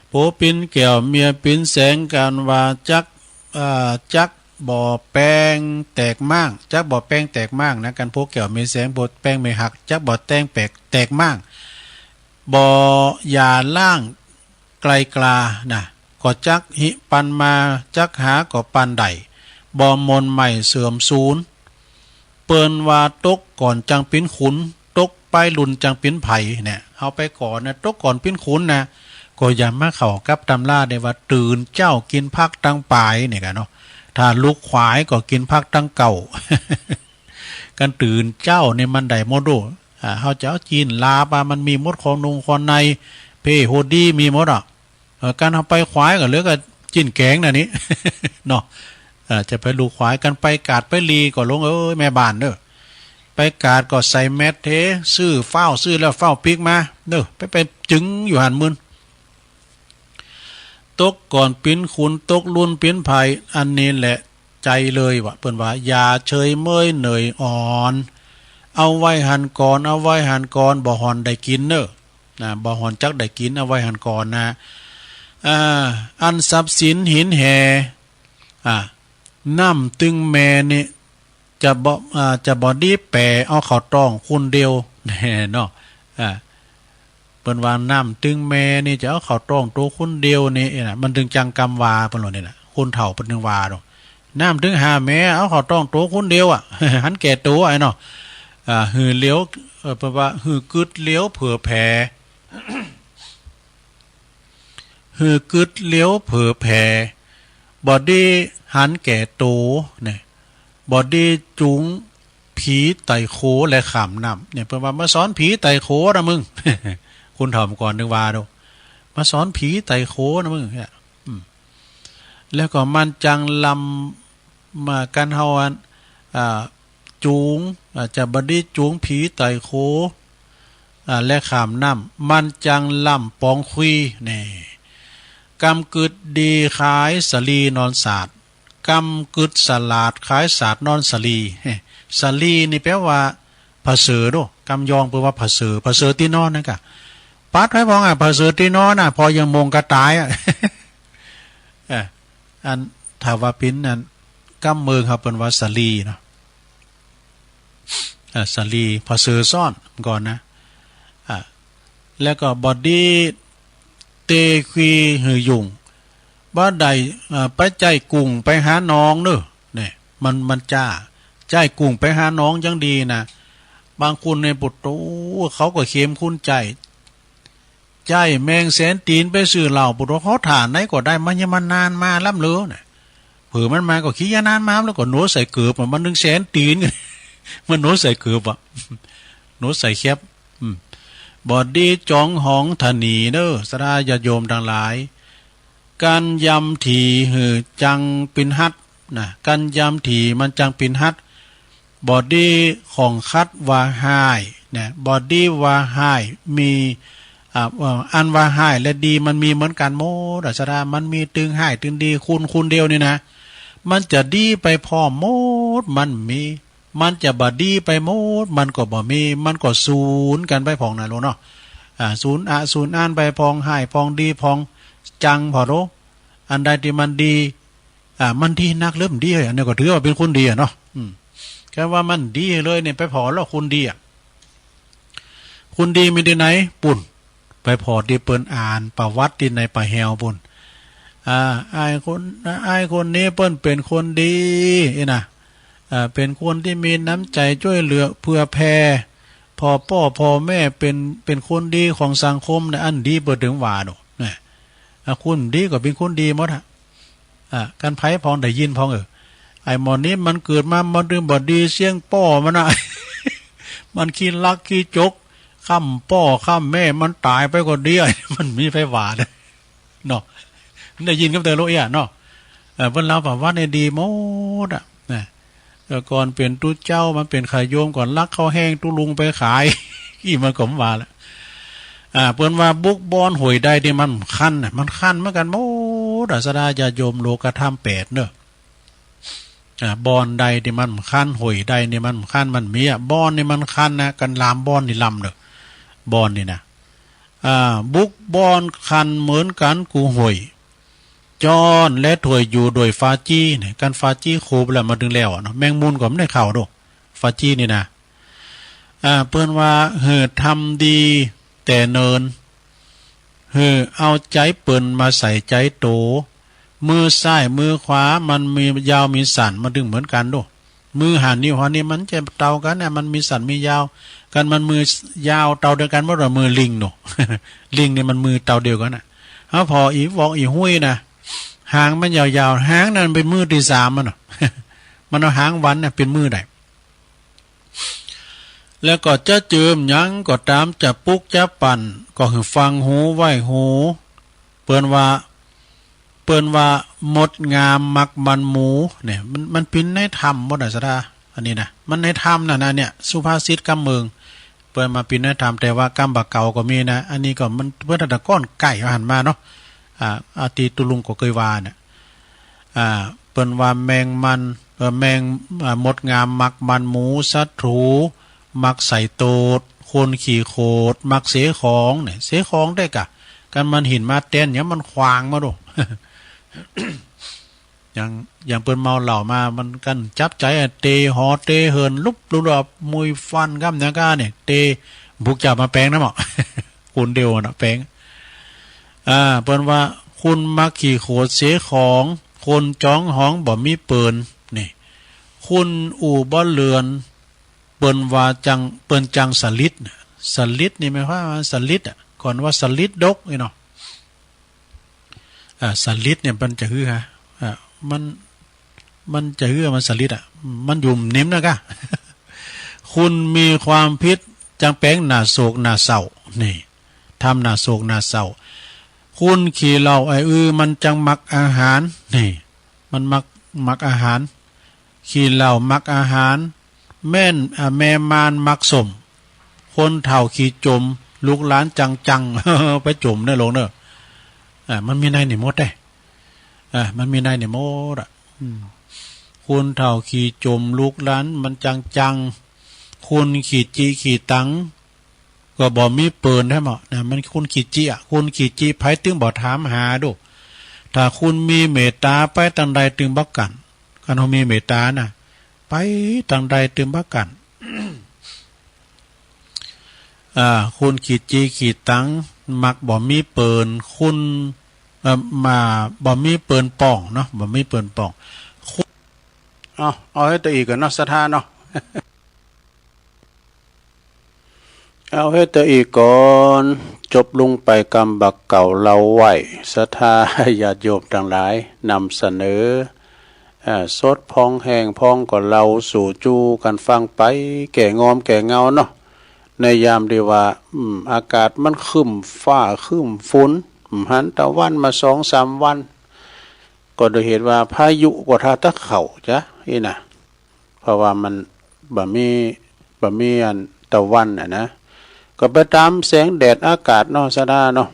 โปปิ้นแก้วเมียปิ้นแสงกันว่าจักบ่อแป้งแตกมั่งจักบ่อแป้งแตกมั่งนะกันพวกแก้วมีแสงบ่อแป้งไม่หักจักบ่อแตงแตกมั่งบ่อยาล่างไกลกลานะก็จักหิปันมาจักหาก็ปันใดบ่มนใหม่เสื่อมศูนย์เปิ้นว่าตกก่อนจังปิ้นขุนตกไปลุนจังปิ้นไผ่เนี่ยเอาไปก่อนนะตกก่อนปิ้นขุนนะก็อย่ามาเข้ากับตำราได้ว่าตื่นเจ้ากินพักตั้งปลายเนี่ยกันเนาะถ้าลูกขวายก็กินพักตั้งเก่า กันตื่นเจ้าเนี่ยมันได้หมดโดเฮาจะเอาจีนลาปามันมีมดของนงคอนใน เพโฮดีมีหมดอ่ะการเอาไปควายก็เหลือก็จิ้นแกงน่ะนี้ เนาะจะไปลูกควายกันไปกาดไปลีก็ลงแม่บ้านเด้อไปกาดก็ใส่แมสเทซื้อเฝ้าซื้อแล้วเฝ้าปิกมาเด้อไปจึงอยู่หันมึนตกก่อนปิ้นคุณตกลุ่นปิ้นไผ่อันนี้แหละใจเลยว่ะเปิ้นว่าอย่าเฉยเมยเหนื่อยอ่อนเอาไว้หันก่อนเอาไว้หันก่อนบ่หอนได้กินเด้อนะบ่หอนจักได้กินเอาไว้หันก่อนนะอันทรัพย์สินหินแห่น้ำตึงแม่นี่จะบ่ดีแปรเอาเข้าต้องคุณเดียวแน่เนาะเปิ้นว่าน้ำตึงแม่นี่จะเอาเข้าต้องตัวคุณเดียวนี่น่ะมันถึงจังกำวาเปิ้นว่านี่น่ะคุณเฒ่าเปิ้นถึงว่าดอกน้ำถึงหาแม่เอาเข้าต้องตัวคุณเดียวหันแก่ตัวไอ้เนาะหือเลี้ยวเปิ้นว่าหือกึดเลี้ยวเผื่อแผ่หือกึดเลี้ยวเผื่อแผ่บ่ดีหันแก่ตัวเนี่ยบ่ดีจุงผีไตโคและขามน้ำเนี่ยเพิ่นว่ามาสอนผีไตโคนะมึง คุณถามก่อนนึกว่าดูมาสอนผีไตโคนะมึงเนี่ยแล้วก็มันจังลำมากันเฮาจูงจะบ่ดีจูงผีไตโคและขามน้ำมันจังลำปองคุยนี่กำกึดดีขายสลีนอนศาสตร์กำกึดสลาดขายศาสตร์นอนสลีสลีนี่แปลว่าผาเสือดูกำยองแปลว่าผาเสือที่นอนนั่นกะปัดไว้พองผาเสือที่นอนพอยังมงกระตายอันถ้าว่าปิ้นนั้นกำมือครับเป็นว่าสลีเนาะสลีผาเสือซ่อนก่อนนะแล้วก็บอดี้เตคีหือยุงบ้านใดไปใจกุ้งไปหาน้องเนอะเนี่ยมันจ้าใจกุ้งไปหาน้องยังดีนะบางคนในปุตโตเขาก็เค็มคุ้นใจแมงแสนตีนไปซื้อเหล่าปุตโตเขาถ่านไหนก็ได้มันยังมันนานมาล่ำเลือเนี่ยเผื่อมันมาก็ขี้ยานานมาแล้วก็โน้ใส่เกือบมันนึงแสนตีนมันโน้ใส่เกือบโน้ใส่แคบบอดีจองหองถนีเนอสราญาโยมทั้งหลายการยำถีหือจังปินฮัดนะการยำถีมันจังปินฮัดบอดี้ของคัดวาหายนะบอดี้วาหายมีอันวาหายและดีมันมีเหมือนกันโมดสรามันมีตึงหายตึงดีคุณเดียวนี่นะมันจะดีไปพอโมดมันจะบดีไปโมดมันก็บ่มีมันก็ศูนย์กันไปพองนะโลเนาะศูนย์อ่านไปพองหายพองดีพองจังพอโลอันใดที่มันดีมันดีนักเริ่มดีอันนี้ก็ถือว่าเป็นคนดีเนาะแค่ว่ามันดีเลยเนี่ยไปพอแล้วคุณดีคุณดีมีที่ไหนปุ่นไปพอที่เปิ้นอ่านประวัติที่ในป่าแฮวปุ่นไอ้คนนี้เปิ้นเป็นคนดีนะเป็นคนที่มีน้ำใจช่วยเหลือเพื่อแผ่พ่อแม่เป็นคนดีของสังคมนะอันดีเปิดถึงว่าดอกนะคุณดีก็เป็นคนดีหมดการไพ่พองได้ยินพองไอ้หมอนี้มันเกิดมามันดึงบอดีเสียงป้อมันนะ มันขี้ลักขี้จกข้ามป้อข้ามแม่มันตายไปก็ดีมันมีไฟหวานเนาะได้ยินกับเตอโลเอะเนาะเพิ่นเล่าว่าในดีหมดนะก่อนเป็นตู้เจ้ามันเป็นขายโยมก่อนลักข้าวแห้งตู้ลุงไปขาย กี่มันก็มาแล้วเปิ้นว่าบุกบอนหวยได้ที่มันคันมันคันเหมือนกันโมดสดาญาโยมโลกธรรม8เนอะบอนใดที่มันคันหวยใดนี่มันคันมันมีบอนนี่มันคันนะกันลามบอนนี่ลำเนอะบอนนี่นะบุกบอนคันเหมือนกันกูหวยจอนและถวยอยู่โดยฟาจี้เนี่ยการฟาจี้โคบแล้วมาดึงแล้วเนาะแมงมุนก็ไม่ได้เข่าดูฟาจี้นี่นะเปิ้นว่าทำดีแต่เนินเอาใจเปิ้นมาใส่ใจโตมือซ้ายมือขวามันมียาวมีสันมาดึงเหมือนกันดูมือหันนิ้วหันนี่มันจะเตากันเนี่ยมันมีสันมียาวกันมันมือยาวเตาเดียวกันว่าเรามือลิงเนาะ ลิงเนี่ยมันมือเตาเดียวกันเอาพออีวอกอีห้วยนะหางมันยาวๆหางนั้นเป็นมือที่3มันเนาะ มันเอาหางวันเนี่ยเป็นมือไหน แล้วก็จะเจิมหยังก็ตามจะปุกจะปั่นก็คือฟังหูไหวหูเปิ้นว่าหมดงามมักมันหมูเนี่ยมันพินในธรรมบ่ได้ซะดาอันนี้นะมันในธรรมนะเนี่ยสุภาษิตกำเมืองเปิ้นมาพินในธรรมแต่ว่ากำบักเก่าก็มีนะอันนี้ก็มันเพิ่นตะก้อนไก่หันมาเนาะอาตีตุลุงก็เคยว่าเนี่ยเปิ้นว่าแมงมันแมงมดงามมักมันหมูสัตว์ถูมักใส่โตดคนขี่โคดมักเสของเนี่ยเสของได้กะกันมันหินมาเต้นเนี่ยมันควางมาดู อย่างเปิ้นเมาเหล่ามามันกันจับใจเตหอเตเหินลุบลุบมวยฟันก้ำเนี่ยก้าเนี่ยเตบุกจับมาแปลงนะหมอ คุณเดียวนะแปลงเปิ้นว่าคุณมักขี่โคดเสของคนจ้องห้องบ่มีเปินนี่คุณอู่บ่เรือนเปิ้นว่าเปิ้นจังสลิดนี่หมายความว่าสลิดก่อนว่าสลิดดกนี่เนาะสลิดเนี่ยมันจะฮือฮะมันจะฮือมันสลิดมันยุ่มนิ่มนะกะ คุณมีความพิษจังแป้งหน้าโศกหน้าเศร้านี่ทำหน้าโศกหน้าเศร้าคุณขี่เหล้ามันจังมักอาหารนี่มันมักอาหารขี่เหล้ามักอาหารแม่มานมักสมคนเฒ่าขี่จมลูกหลานจัง ไปจมได้ลงเนอะมันมีในนี่หมดได้มันมีในนี่หมดคุณเฒ่าขี่จมลูกหลานมันจังคุณขี่จีขี่ตังก็บ่มีเปินได้หมดนะมันคุณขี่จีคุณขี่จีไผตึงบ่ถามหาดูถ้าคุณมีเมตตาไปตังใดตึงบักกันคันเฮามีเมตตานะไปตังใดตึงบักกัน คุณขีดจีขีดตังมักบ่มีเปินคุณมาบ่มีเปินป่องเนาะบ่มีเปินป่องเอาให้ตัวอีกก่อนเนาะสถานเนาะ เอาให้ตัวอีกก่อนจบลงไปกรรมบักเก่าเราไหวศรัทธาญาติโยมทั้งหลายนำเสนอสดพองแห้งพองก็เราสู่จูกันฟังไปแก่งอมแก่เงาเนาะในยามที่ว่าอากาศมันขึ้นฟ้าขึ้นฝนหันตะวันมา2-3 วันก็โดยเหตุว่าพายุกว่าทาตะเข่าจ้ะนี่นะเพราะว่ามันบ่มีอันตะวันนะก็ไปตามแสงแดดอากาศเนาะซะดาเนาะ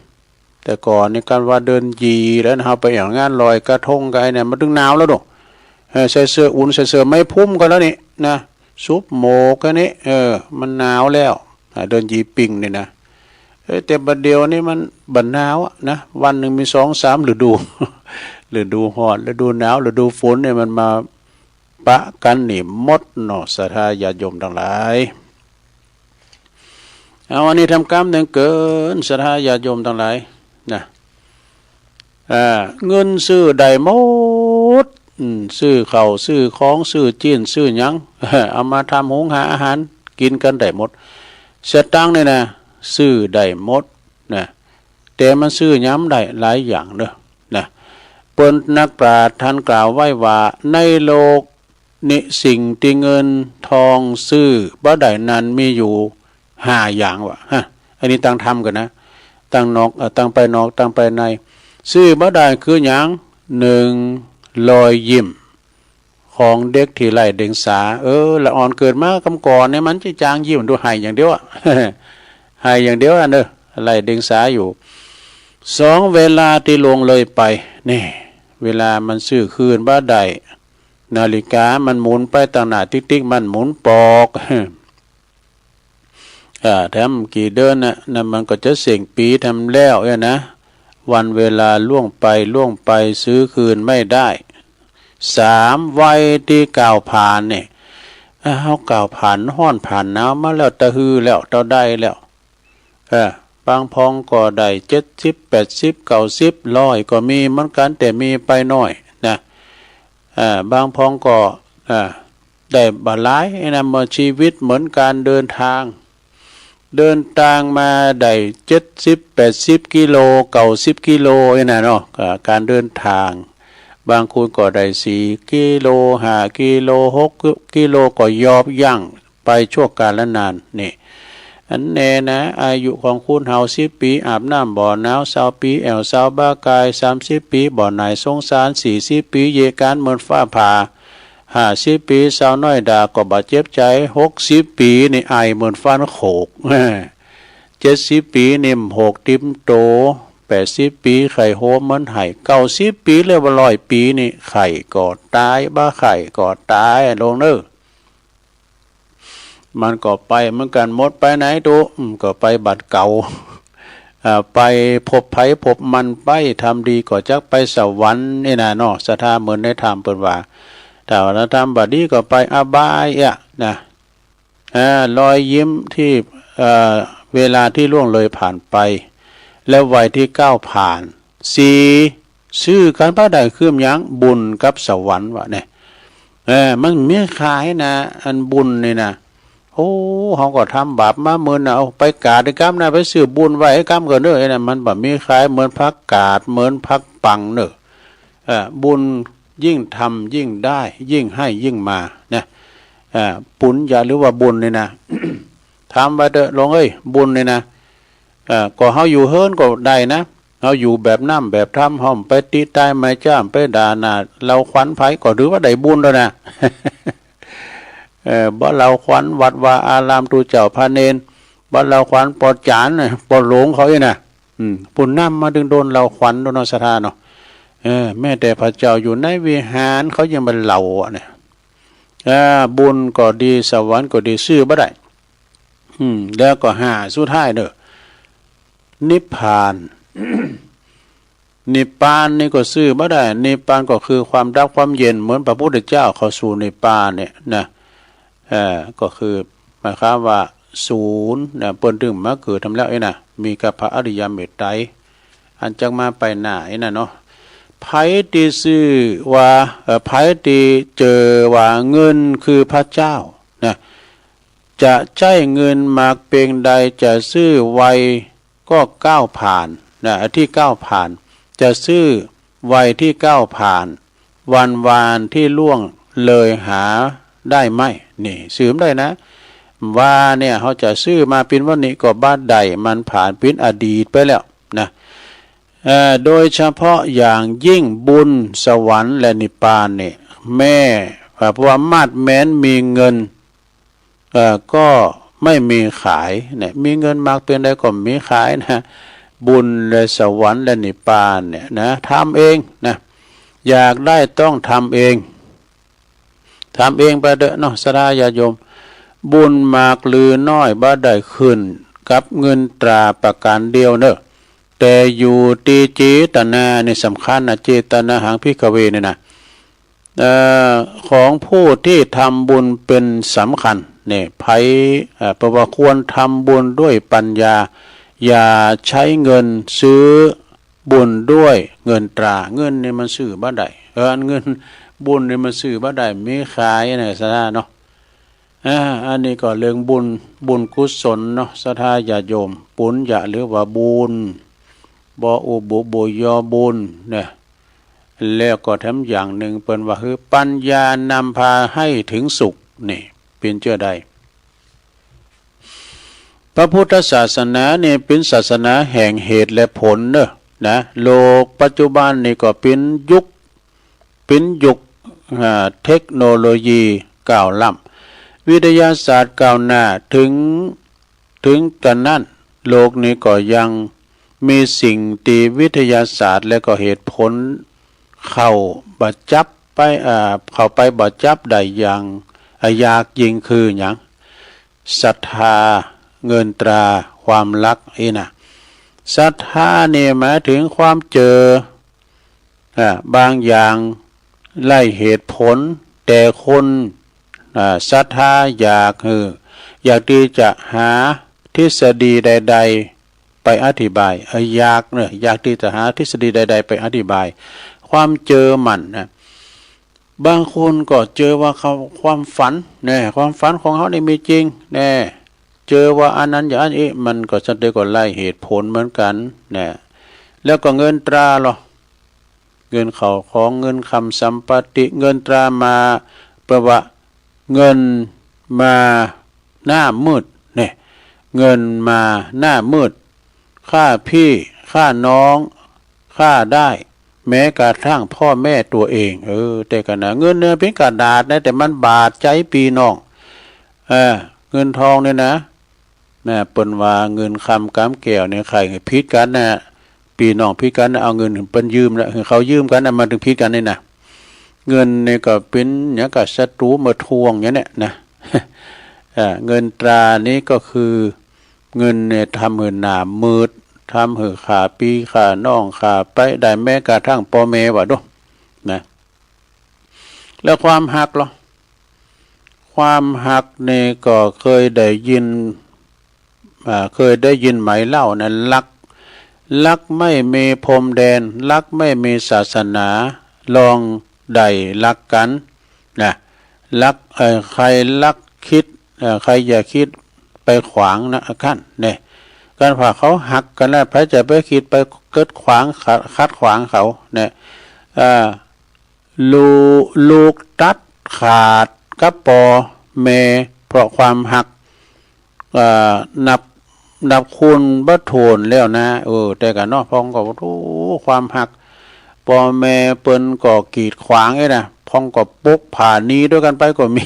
แต่ก่อนนี่การว่าเดินยีแล้วเฮาไปอย่างงานลอยกระทงกันเนี่ยมันถึงหนาวแล้วดอกใส่เสื้ออุ่นใส่เสื้อไม่พุ่มกันแล้วนี่นะซุปหมูกันนี่มันหนาวแล้วเดินยีปิงนี่นะแต่บัดเดียวนี่มันบัดหนาวนะวันหนึ่งมี2-3ฤดู ฤดูร้อนฤดูหนาวฤดูฝนเนี่ยมันมาปะกันนี่หมดเนาะศรัทธาญาติโยมทั้งหลายเอาวันนี้ทำกรรมหนึ่งเกินศรัทธาญาติโยมทั้งหลายนะเงินซื้อได้หมดซื้อข้าวซื้อของซื้อจีนซื้อหยัง เอามาทำหุงหาอาหารกินกันได้หมดสตังค์เนี่ยนะซื้อได้หมดนะแต่มันซื้อย้ำได้หลายอย่างเด้อนะเปิ้นนักปราชญ์ท่านกล่าวไว้ว่าในโลกนี้สิ่งที่เงินทองซื้อบ่ได้นั้นมีอยู่5 อย่างว่ะอันนี้ตั้งทำกันนะตั้งนอกตั้งไปนอกตั้งไปในซื้อบ่ได้คือหยัง1รอยยิ้มของเด็กที่ไร้เดียงสาละอ่อนเกิดมากำก่อนเนี่ยมันจะจางยิ้มดูหายอย่างเดียวหายอย่างเดียวไร้เดียงสาอยู่2เวลาที่ลงเลยไปนี่เวลามันซื้อคืนบ่ได้นาฬิกามันหมุนไปต่างหน้าติ๊กๆมันหมุนปอกแถมกี่เดือนนะมันก็จะเสี่ยงปีทำแล้วนะวันเวลาล่วงไปซื้อคืนไม่ได้3วัยที่กล่าวผ่านเนี่ยเฮากล่าวผ่านห้อนผ่านหนาวมาแล้วตะฮือแล้วเตาได้แล้วบางพองก็ได้70 80 90 100ก็มีเหมือนกันแต่มีไปน้อยนะบางพองก็ได้บ่หลายนะมาชีวิตเหมือนการเดินทางมาได้70-80 กิโล90 กิโลนะเนาะการเดินทางบางคนก็ได้4 กิโล5 กิโล6 กิโลก็ยอบยั่ง ไปชั่วกาลนานนี่อันแน่นะอายุของคุณเฮา10 ปีอาบน้ำบ่อน้ำ20 ปีแอว20บ้ากาย30 ปีบ่อไหนสงสาร40 ปีเยการเหมือนฟ้าผ่า50 ปีสาวน้อยด่าก็บาดเจ็บใจ60 ปีนี่ไอเหมือนฟันโขก70 ปีนี่หกติมโต80 ปีไข่โฮมมันไห่90 ปีเรียกว่า100 ปีนี่ไข่ก็ตายบ้าไข่ก็ตายลงเน้อมันก็ไปเหมือนกันหมดไปไหนดูก็ไปบัดเก่าไปพบไผพบมันไปทำดีก็จักไปสวรรค์นี่นะเนาะสถาเหมือนได้ทำเปิดว่าแต่ว่าทำบัดนี้ก็ไปอบายนะรอยยิ้มที่เวลาที่ล่วงเลยผ่านไปแล้ววัยที่ก้าวผ่านชื่อกันพระใดคืมยังบุญกับสวรรค์วะเนี่ยมันมีขายนะอันบุญนี่นะโอ้เขาก็ทำบาปมาเมินเอาไปกาดกรรมนะไปซื้อบุญไว้กรรมก็เนอะนะมันแบบมีขายเหมือนพักกาดเหมือนพักปังเนอะบุญยิ่งทำยิ่งได้ยิ่งให้ยิ่งมาเนี่ยปุญญาหรือว่าบุญนี่นะ ทำไปเถอะลงบุญนี่นะก็เขาอยู่เฮิรนก็ได้นะเขาอยู่แบบน้ำแบบทำห้อมไปตีตายไม่จ้ามไปด่านาเราขวัญไผก็ถือว่าได้บุญแล้วนะ บ่เราขวัญวัดว่าอารามตูเจ้าพระเนนบ่เราขวัญปอดจานปอดหลงเขาอีน่ะปุ่นน้ำมาดึงโดนเราขวัญโดนศรัทธาเนาะแม้แต่พระเจ้าอยู่ในวิหารเขายังเป็นเหล่าเนี่ยบุญก็ดีสวรรค์ก็ดีซื้อบ่ได้แล้วก็สุดท้ายเด้อนิพพาน นิพพานนี่ก็ซื้อบ่ได้นิพพานก็คือความดับความเย็นเหมือนพระพุทธเจ้าเข้าสู่นิพพานเนี่ยนะก็คือหมายความว่าศูนย์นะเปิ้นถึงมาเกิดทำแล้วนะมีกับพระอริยเมตไตรอันจังมาไปหน้านะเนาะไผที่ซื้อว่าไผที่เจอว่าเงินคือพระเจ้านะจะใช้เงินมากเพียงใดจะซื้อไวก็ก้าวผ่านนะที่ก้าวผ่านจะซื้อไวที่ก้าวผ่านวันวานที่ล่วงเลยหาได้ไหมนี่ซื้อได้นะว่าเนี่ยเขาจะซื้อมาเป็นวันนี้ก็บ้านใดมันผ่านเป็นอดีตไปแล้วนะโดยเฉพาะอย่างยิ่งบุญสวรรค์และนิพพานเนี่ยแม่เพราะว่ามาดแม้นมีเงินก็ไม่มีขายเนี่ยมีเงินมากเป็นใดก็มีขายนะบุญและสวรรค์และนิพพานเนี่ยนะทำเองนะอยากได้ต้องทำเองไปเด้อเนาะสดาญาโยมบุญมากลือน้อยบ่ได้ขึ้นกับเงินตราประการเดียวเนอะแต่อยู่ตีเจตนาในสำคัญนะเจตนาหังพิกเวเนี่ยนะของผู้ที่ทำบุญเป็นสำคัญเนี่ยไผเพราะว่าควรทำบุญด้วยปัญญาอย่าใช้เงินซื้อบุญด้วยเงินตราเงินเนี่ยมันซื้อบ่ได้เงินบุญเนี่ยมันซื้อบ่ได้มีขายเนี่ยสถาเนาะอันนี้ก็เรื่องบุญกุศลเนาะสถาญาโยมปุญญะหรือว่าบุญบ่อุบุบุยอบุญเนี่ยแล้วก็ทำอย่างหนึ่งเป็นว่าคือปัญญานำพาให้ถึงสุขนี่เป็นเชื่อใดพระพุทธศาสนาเนี่ยเป็นศาสนาแห่งเหตุและผลเนอะนะโลกปัจจุบันนี่ก็เป็นยุคเทคโนโลยีก้าวล้ำวิทยาศาสตร์ก้าวหน้าถึงกันนั้นโลกนี้ก็ยังมีสิ่งที่วิทยาศาสตร์และก็เหตุผลเข้าบัดจับไปเข้าไปบัดจับได้อย่างยากยิ่งคืออย่างศรัทธาเงินตราความรักนะศรัทธาเนี่ยหมายถึงความเจอบางอย่างไล่เหตุผลแต่คนศรัทธาอยากที่จะหาทฤษฎีใดๆไปอธิบายอยากที่จะหาทฤษฎีใดๆไปอธิบายความเจอมันนะบางคนก็เจอว่าเขาความฝันเนี่ยความฝันของเขานี่มีจริงแน่เจอว่าอันนั้นอย่างนี้มันก็จะได้ก็ไล่เหตุผลเหมือนกันเนี่ยแล้วก็เงินตราหรอเงินเขาของเงินคำสัมปติเงินตรามาแปลว่าเงินมา หน้ามืดเนี่ยเงินมาหน้ามืดฆ่าพี่ฆ่าน้องฆ่าได้แม้กระทั่งพ่อแม่ตัวเองแต่กันนะเงินเนี่ยเป็นกระดาษนะแต่มันบาดใจปีน้องเงินทองเนี่ยนะเปิ้นว่าเงินคำกำแก้วเนี่ยใครพิดกันนะปีน้องพิดกันนะเอาเงินเปิ้นยืมแล้วเขายืมกันนะมาถึงพิดกันนี่นะเงินเนี่ยก็เป็นอย่างกับศัตรูมาทวงอย่างเนี้ยนะเงินตรานี้ก็คือเงินเนี่ยทำให้หน้ามืดทำให้ขาปีขาน้องขาไปได้แม้กระทั่งพ่อแม่ว่าด้วยนะแล้วความหักหรอความหักเนี่ยก็เคยได้ยินไหมเล่านะลักไม่มีพรมแดนลักไม่มีศาสนาลองได้ลักกันนะลักใครลักคิดใครอย่าคิดไปขวางนะขั้นเนี่ยการผ่าเขาหักกันแล้วพระจะไปคิดไปเกิดขวางคัดขวางเขาเนี่ยลูกตัดขาดกับปอเมเพราะความหักนับคุณบัดโทนแล้วนะแต่กันเนาะพองก็รู้ความหักปอแม่เปิ้นก็กีดขวางไอ้นะพองก็ปกผ่านี้ด้วยกันไปก็มี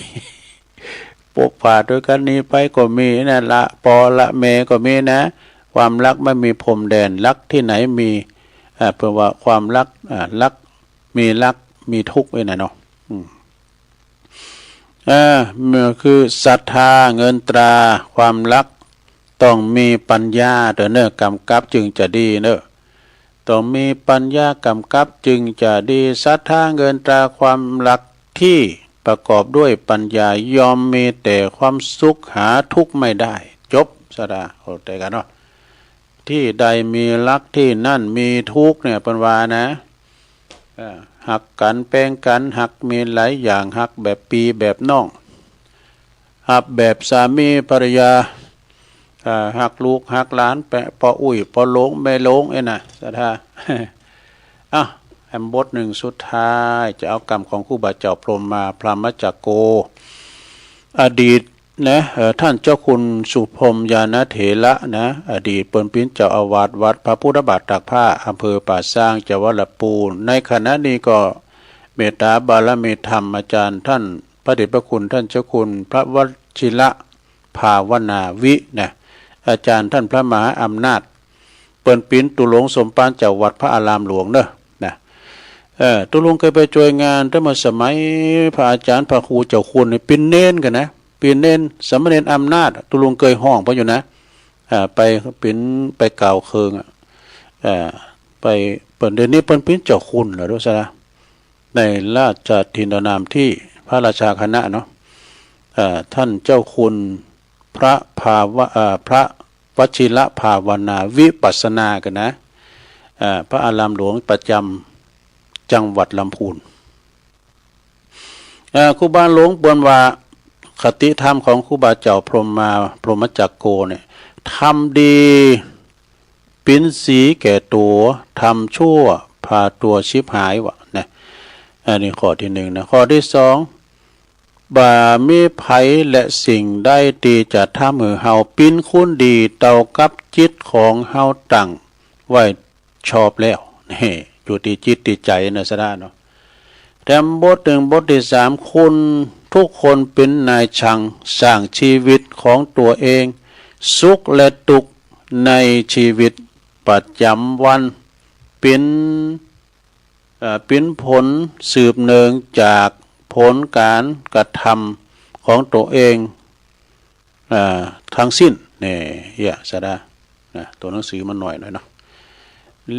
ปกผ่าด้วยกันนี้ไปก็มีนะละปอละแม่ก็มีนะความรักไม่มีพรมแดนรักที่ไหนมีเพื่อว่าความรักมีทุกข์ไว้นะเนาะเมื่อคือศรัทธาเงินตราความรักต้องมีปัญญาเด้อเนอะกำกับจึงจะดีเนอะต้องมีปัญญากำกับจึงจะดีศรัทธาเงินตราความรักที่ประกอบด้วยปัญญายอมมีแต่ความสุขหาทุกข์ไม่ได้จบสดาเข้าใจกันเนาะที่ใดมีรักที่นั่นมีทุกข์เนี่ยเป็นว่านะหักกันแป้งกันหักมีหลายอย่างหักแบบปีแบบน้องหักแบบสามีภรรยาหักลูกหักหลานแปะปออุ้ยปอหลงแม่หลงไอ้น่ะสถาแอมบทหนึ่งสุดท้ายจะเอากรรมของครูบาเจ้าพรหมมาพรหมจักโกอดีตนะท่านเจ้าคุณสุพรหมญาณเถระนะอดีตเป็นปิ้นเจ้าอาวาสวัดพระพุทธบาทตากผ้าอำเภอป่าสร้างจังหวัดลำพูนในขณะนี้ก็เมตตาบารมีธรรมอาจารย์ท่านพระเดชพระคุณท่านเจ้าคุณพระวชิระภาวนาวินะอาจารย์ท่านพระมหาอำนาจเปิ้นปิ้นตุหลวงสมปานเจ้าวัดพระอารามหลวงเนอะนะตุหลวงเคยไปช่วยงานตั้งแต่สมัยพระอาจารย์พระครูเจ้าคุณนี่เป็นเน้นกันนะเป็นเน้นสมณเณรอำนาจตุหลวงเคยห้องไปอยู่นะไปเป็นไปกล่าวเคืองไปเปิ้นเดี๋ยวนี้เปิ้นปิ้นเจ้าคุณเหรอรู้ซะนะในราชทินนามที่พระราชาคณะเนาะท่านเจ้าคุณพระวชิระภาวนาวิปัสสนากันนะพระอารามหลวงประจำจังหวัดลำพูนครูบาหลวงบวนว่าคติธรรมของครูบาเจ้าพรหมจักโกเนี่ยทำดีปิ้นสีแก่ตัวทำชั่วพาตัวชิบหายวะนะอันนี้ข้อที่หนึ่งนะข้อที่สองบ่ามีไผและสิ่งได้ดีจะทำให้เฮาปิ้นคุ้นดีเต่ากับจิตของเฮาตั้งไว้ชอบแล้วนี่อยู่ที่จิตที่ใจนะสะดาเนาะแต่บทหนึ่งบทที่สามคุณทุกคนเป็นนายช่างสร้างชีวิตของตัวเองสุขและทุกข์ในชีวิตประจำวันเป็นผลสืบเนื่องจากผลการกระทำของตัวเองทั้งสิ้นเนี่ยสะดาตัวหนังสือมันหน่อยเนาะ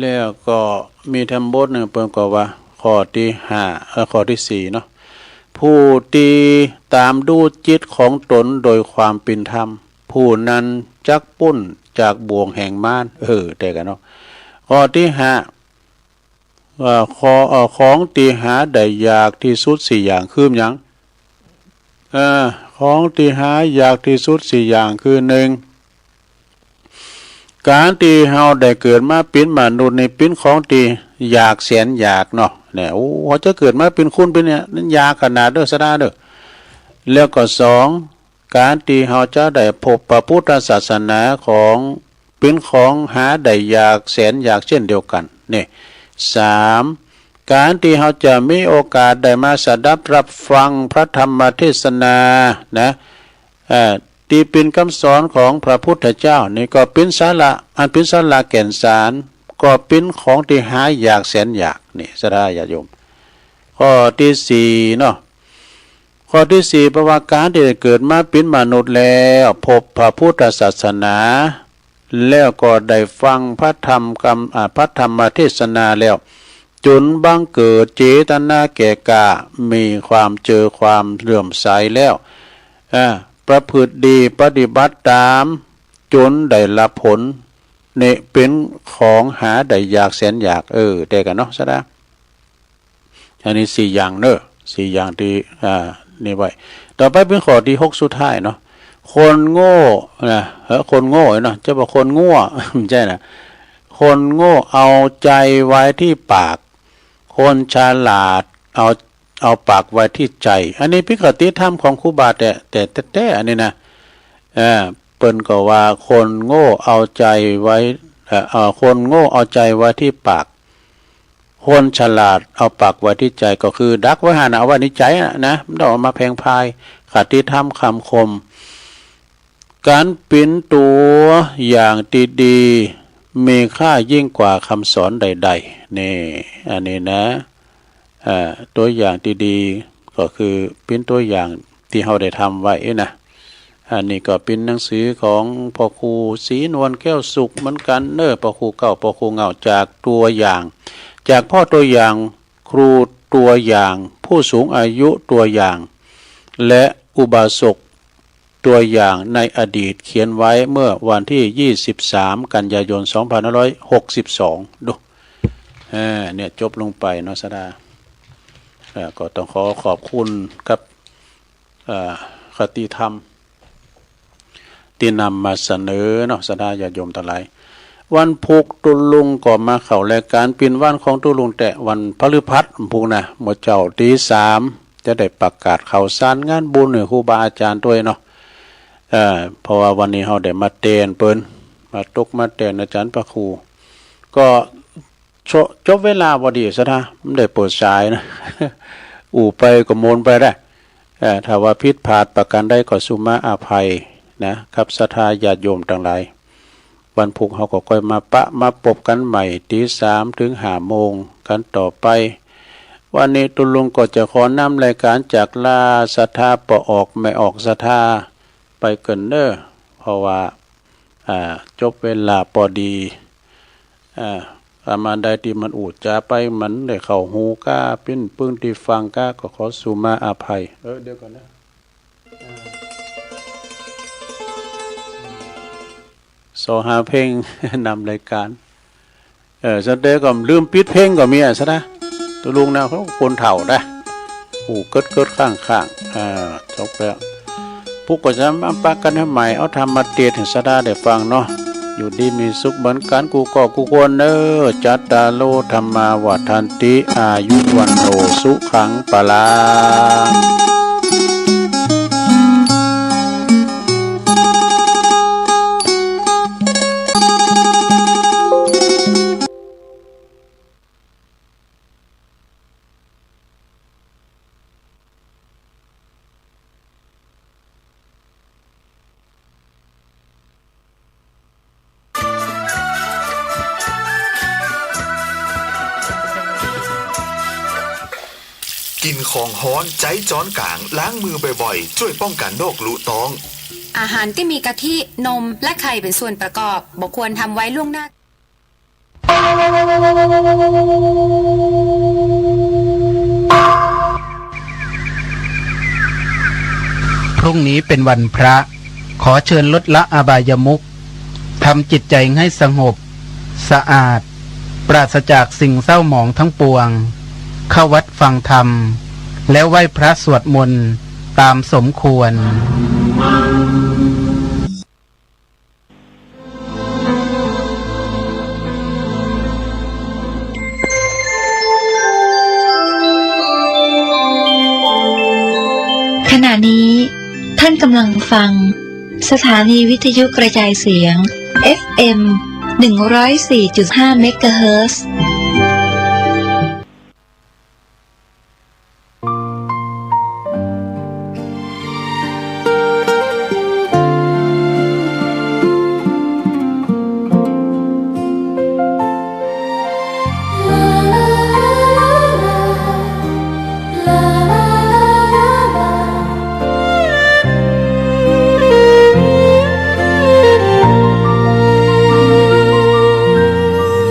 แล้วก็มีธรรมบทหนึ่งเปิ่นก็ว่าข้อที่ข้อที่สี่เนาะผู้ที่ตามดูจิตของตนโดยความเป็นธรรมผู้นั้นจักปุ้นจากบ่วงแห่งมารแต่กันเนาะข้อที่ห้าของที่หาได้ยากที่สุดสี่อย่างคือหยังของที่หายากที่สุดสี่อย่างคือหนึ่งการที่เฮาได้เกิดมาเป็นมนุษย์ในเป็นของที่อยากแสนอยากเนาะเนี่ยเขาจะเกิดมาเป็นคุณเป็นเนี่ยนั้นยากขนาดเด้อสะดาเด้อแล้วก็สอง การที่เฮาจะได้พบพระพุทธศาสนาของเป็นของหาได้ยากแสนยากเช่นเดียวกันนี่3การที่เฮาจะมีโอกาสได้มาสดับรับฟังพระธรรมเทศนานะที่เป็นคำสอนของพระพุทธเจ้านี่ก็เป็นสาระอันเป็นสาระแก่นสารก็เป็นของที่หาอยากแสนอยากนี่สดาญาโยมข้อที่4เนาะข้อที่4เพราะว่าการที่เกิดมาเป็นมนุษย์แล้วพบพระพุทธศาสนาแล้วก็ได้ฟังพระธรรมพระธรรมเทศนาแล้วจนบังเกิดเจตนาแก่กล้ามีความเจอความเลื่อมใสแล้วประพฤติดีปฏิบัติตามจนได้รับผลเนี่ยเป็นของหาได้อยากแสนอยากได้กันเนาะซะนะอันนี้4อย่างเนอะ4อย่างที่นี่ไว้ต่อไปเป็นข้อที่6สุดท้ายเนาะคนโง่นะคนโง่เนาะจะบอกคนโง่ไม่ใช่นะคนโง่เอาใจไว้ที่ปากคนฉลาดเอาปากไว้ที่ใจอันนี้พิคติธรรมของครูบาแต่อันนี้นะเปิ้นก็ว่าคนโง่เอาใจไว้คนโง่เอาใจไว้ที่ปากคนฉลาดเอาปากไว้ที่ใจก็คือดักไว้หาเอาไว้ในใจนะไม่ต้องเอามาแพงพายคติธรรมคำคมการเป็นตัวอย่างดีๆมีค่ายิ่งกว่าคำสอนใดๆนี่อันนี้นะตัวอย่างดีๆก็คือเป็นตัวอย่างที่เราได้ทำไว้นะอันนี้ก็เป็นหนังสือของพ่อครูศรีนวลแก้วสุขเหมือนกันพ่อครูเก่าพ่อครูเงาจากตัวอย่างจากพ่อตัวอย่างครูตัวอย่างผู้สูงอายุตัวอย่างและอุบาสกตัวอย่างในอดีตเขียนไว้เมื่อวันที่23กันยายน2562ดูเนี่ยจบลงไปเนาะสดาก็ต้องขอบคุณกับคติธรรมที่นำมาเสนอเนาะสดาญาติโยมทั้งหลายวันพุกตุลุงก็มาเข้ารายการเป็นวันของตุลุงแต่วันพฤหัสพุกนะหมดเจ้าตี3จะได้ประกาศข่าวสารงานบุญครูบาอาจารย์ด้วยเนาะเพราะว่าวันนี้เราได้มาเตือนเปิ้นมาตกมาเตือนอาจารย์พระครูก็จบเวลาพอดีซะนะไม่ได้เปิดสายนะอู่ไปก็โมนไปได้ถ้าว่าผิดพลาดประการใดก็สุมาอภัยนะครับศรัทธาญาติโยมทั้งหลายวันพุธเขาก็ค่อยมาพบกันใหม่ตี3ถึง5 โมงกันต่อไปวันนี้ตุลุงก็จะขอนำรายการจากลาศรัทธาปออกไม่ออกศรัทธาไปเกินเด้อเพราะว่าจบเวลาพอดีอามาได้ที่มันอูดจะไปมันได้เข้าหูก้าเป็นปึ้งที่ฟังก้าก็ขอสุมาอภัยเดี๋ยวก่อนนะโซหาเพลง นำรายการสันเดก็ลืมปิดเพลงก็มีซะนะตัวลุงนะเขาคนเฒ่าได้หูเกิดข้างจบแล้วพวกก็จะมาปะกันให้ใหม่เอาธรรมะเทศน์ให้สดาได้ฟังเนาะอยู่ดีมีสุขเหมือนกันกูควรจัตตาโลธรรมาวัฏันติอายุวันโนสุขังปลากินของฮ้อนใจจ้อนกลางล้างมือบ่อยๆช่วยป้องกันโรคลุตองอาหารที่มีกะทินมและไข่เป็นส่วนประกอบบ่ควรทำไว้ล่วงหน้าพรุ่งนี้เป็นวันพระขอเชิญลดละอบายมุขทำจิตใจให้สงบสะอาดปราศจากสิ่งเศร้าหมองทั้งปวงเข้าวัดฟังธรรมแล้วไหว้พระสวดมนต์ตามสมควรขณะนี้ท่านกำ ำลังฟังสถานีวิทยุกระจายเสียง FM 104.5 เมกะเฮิรตซ์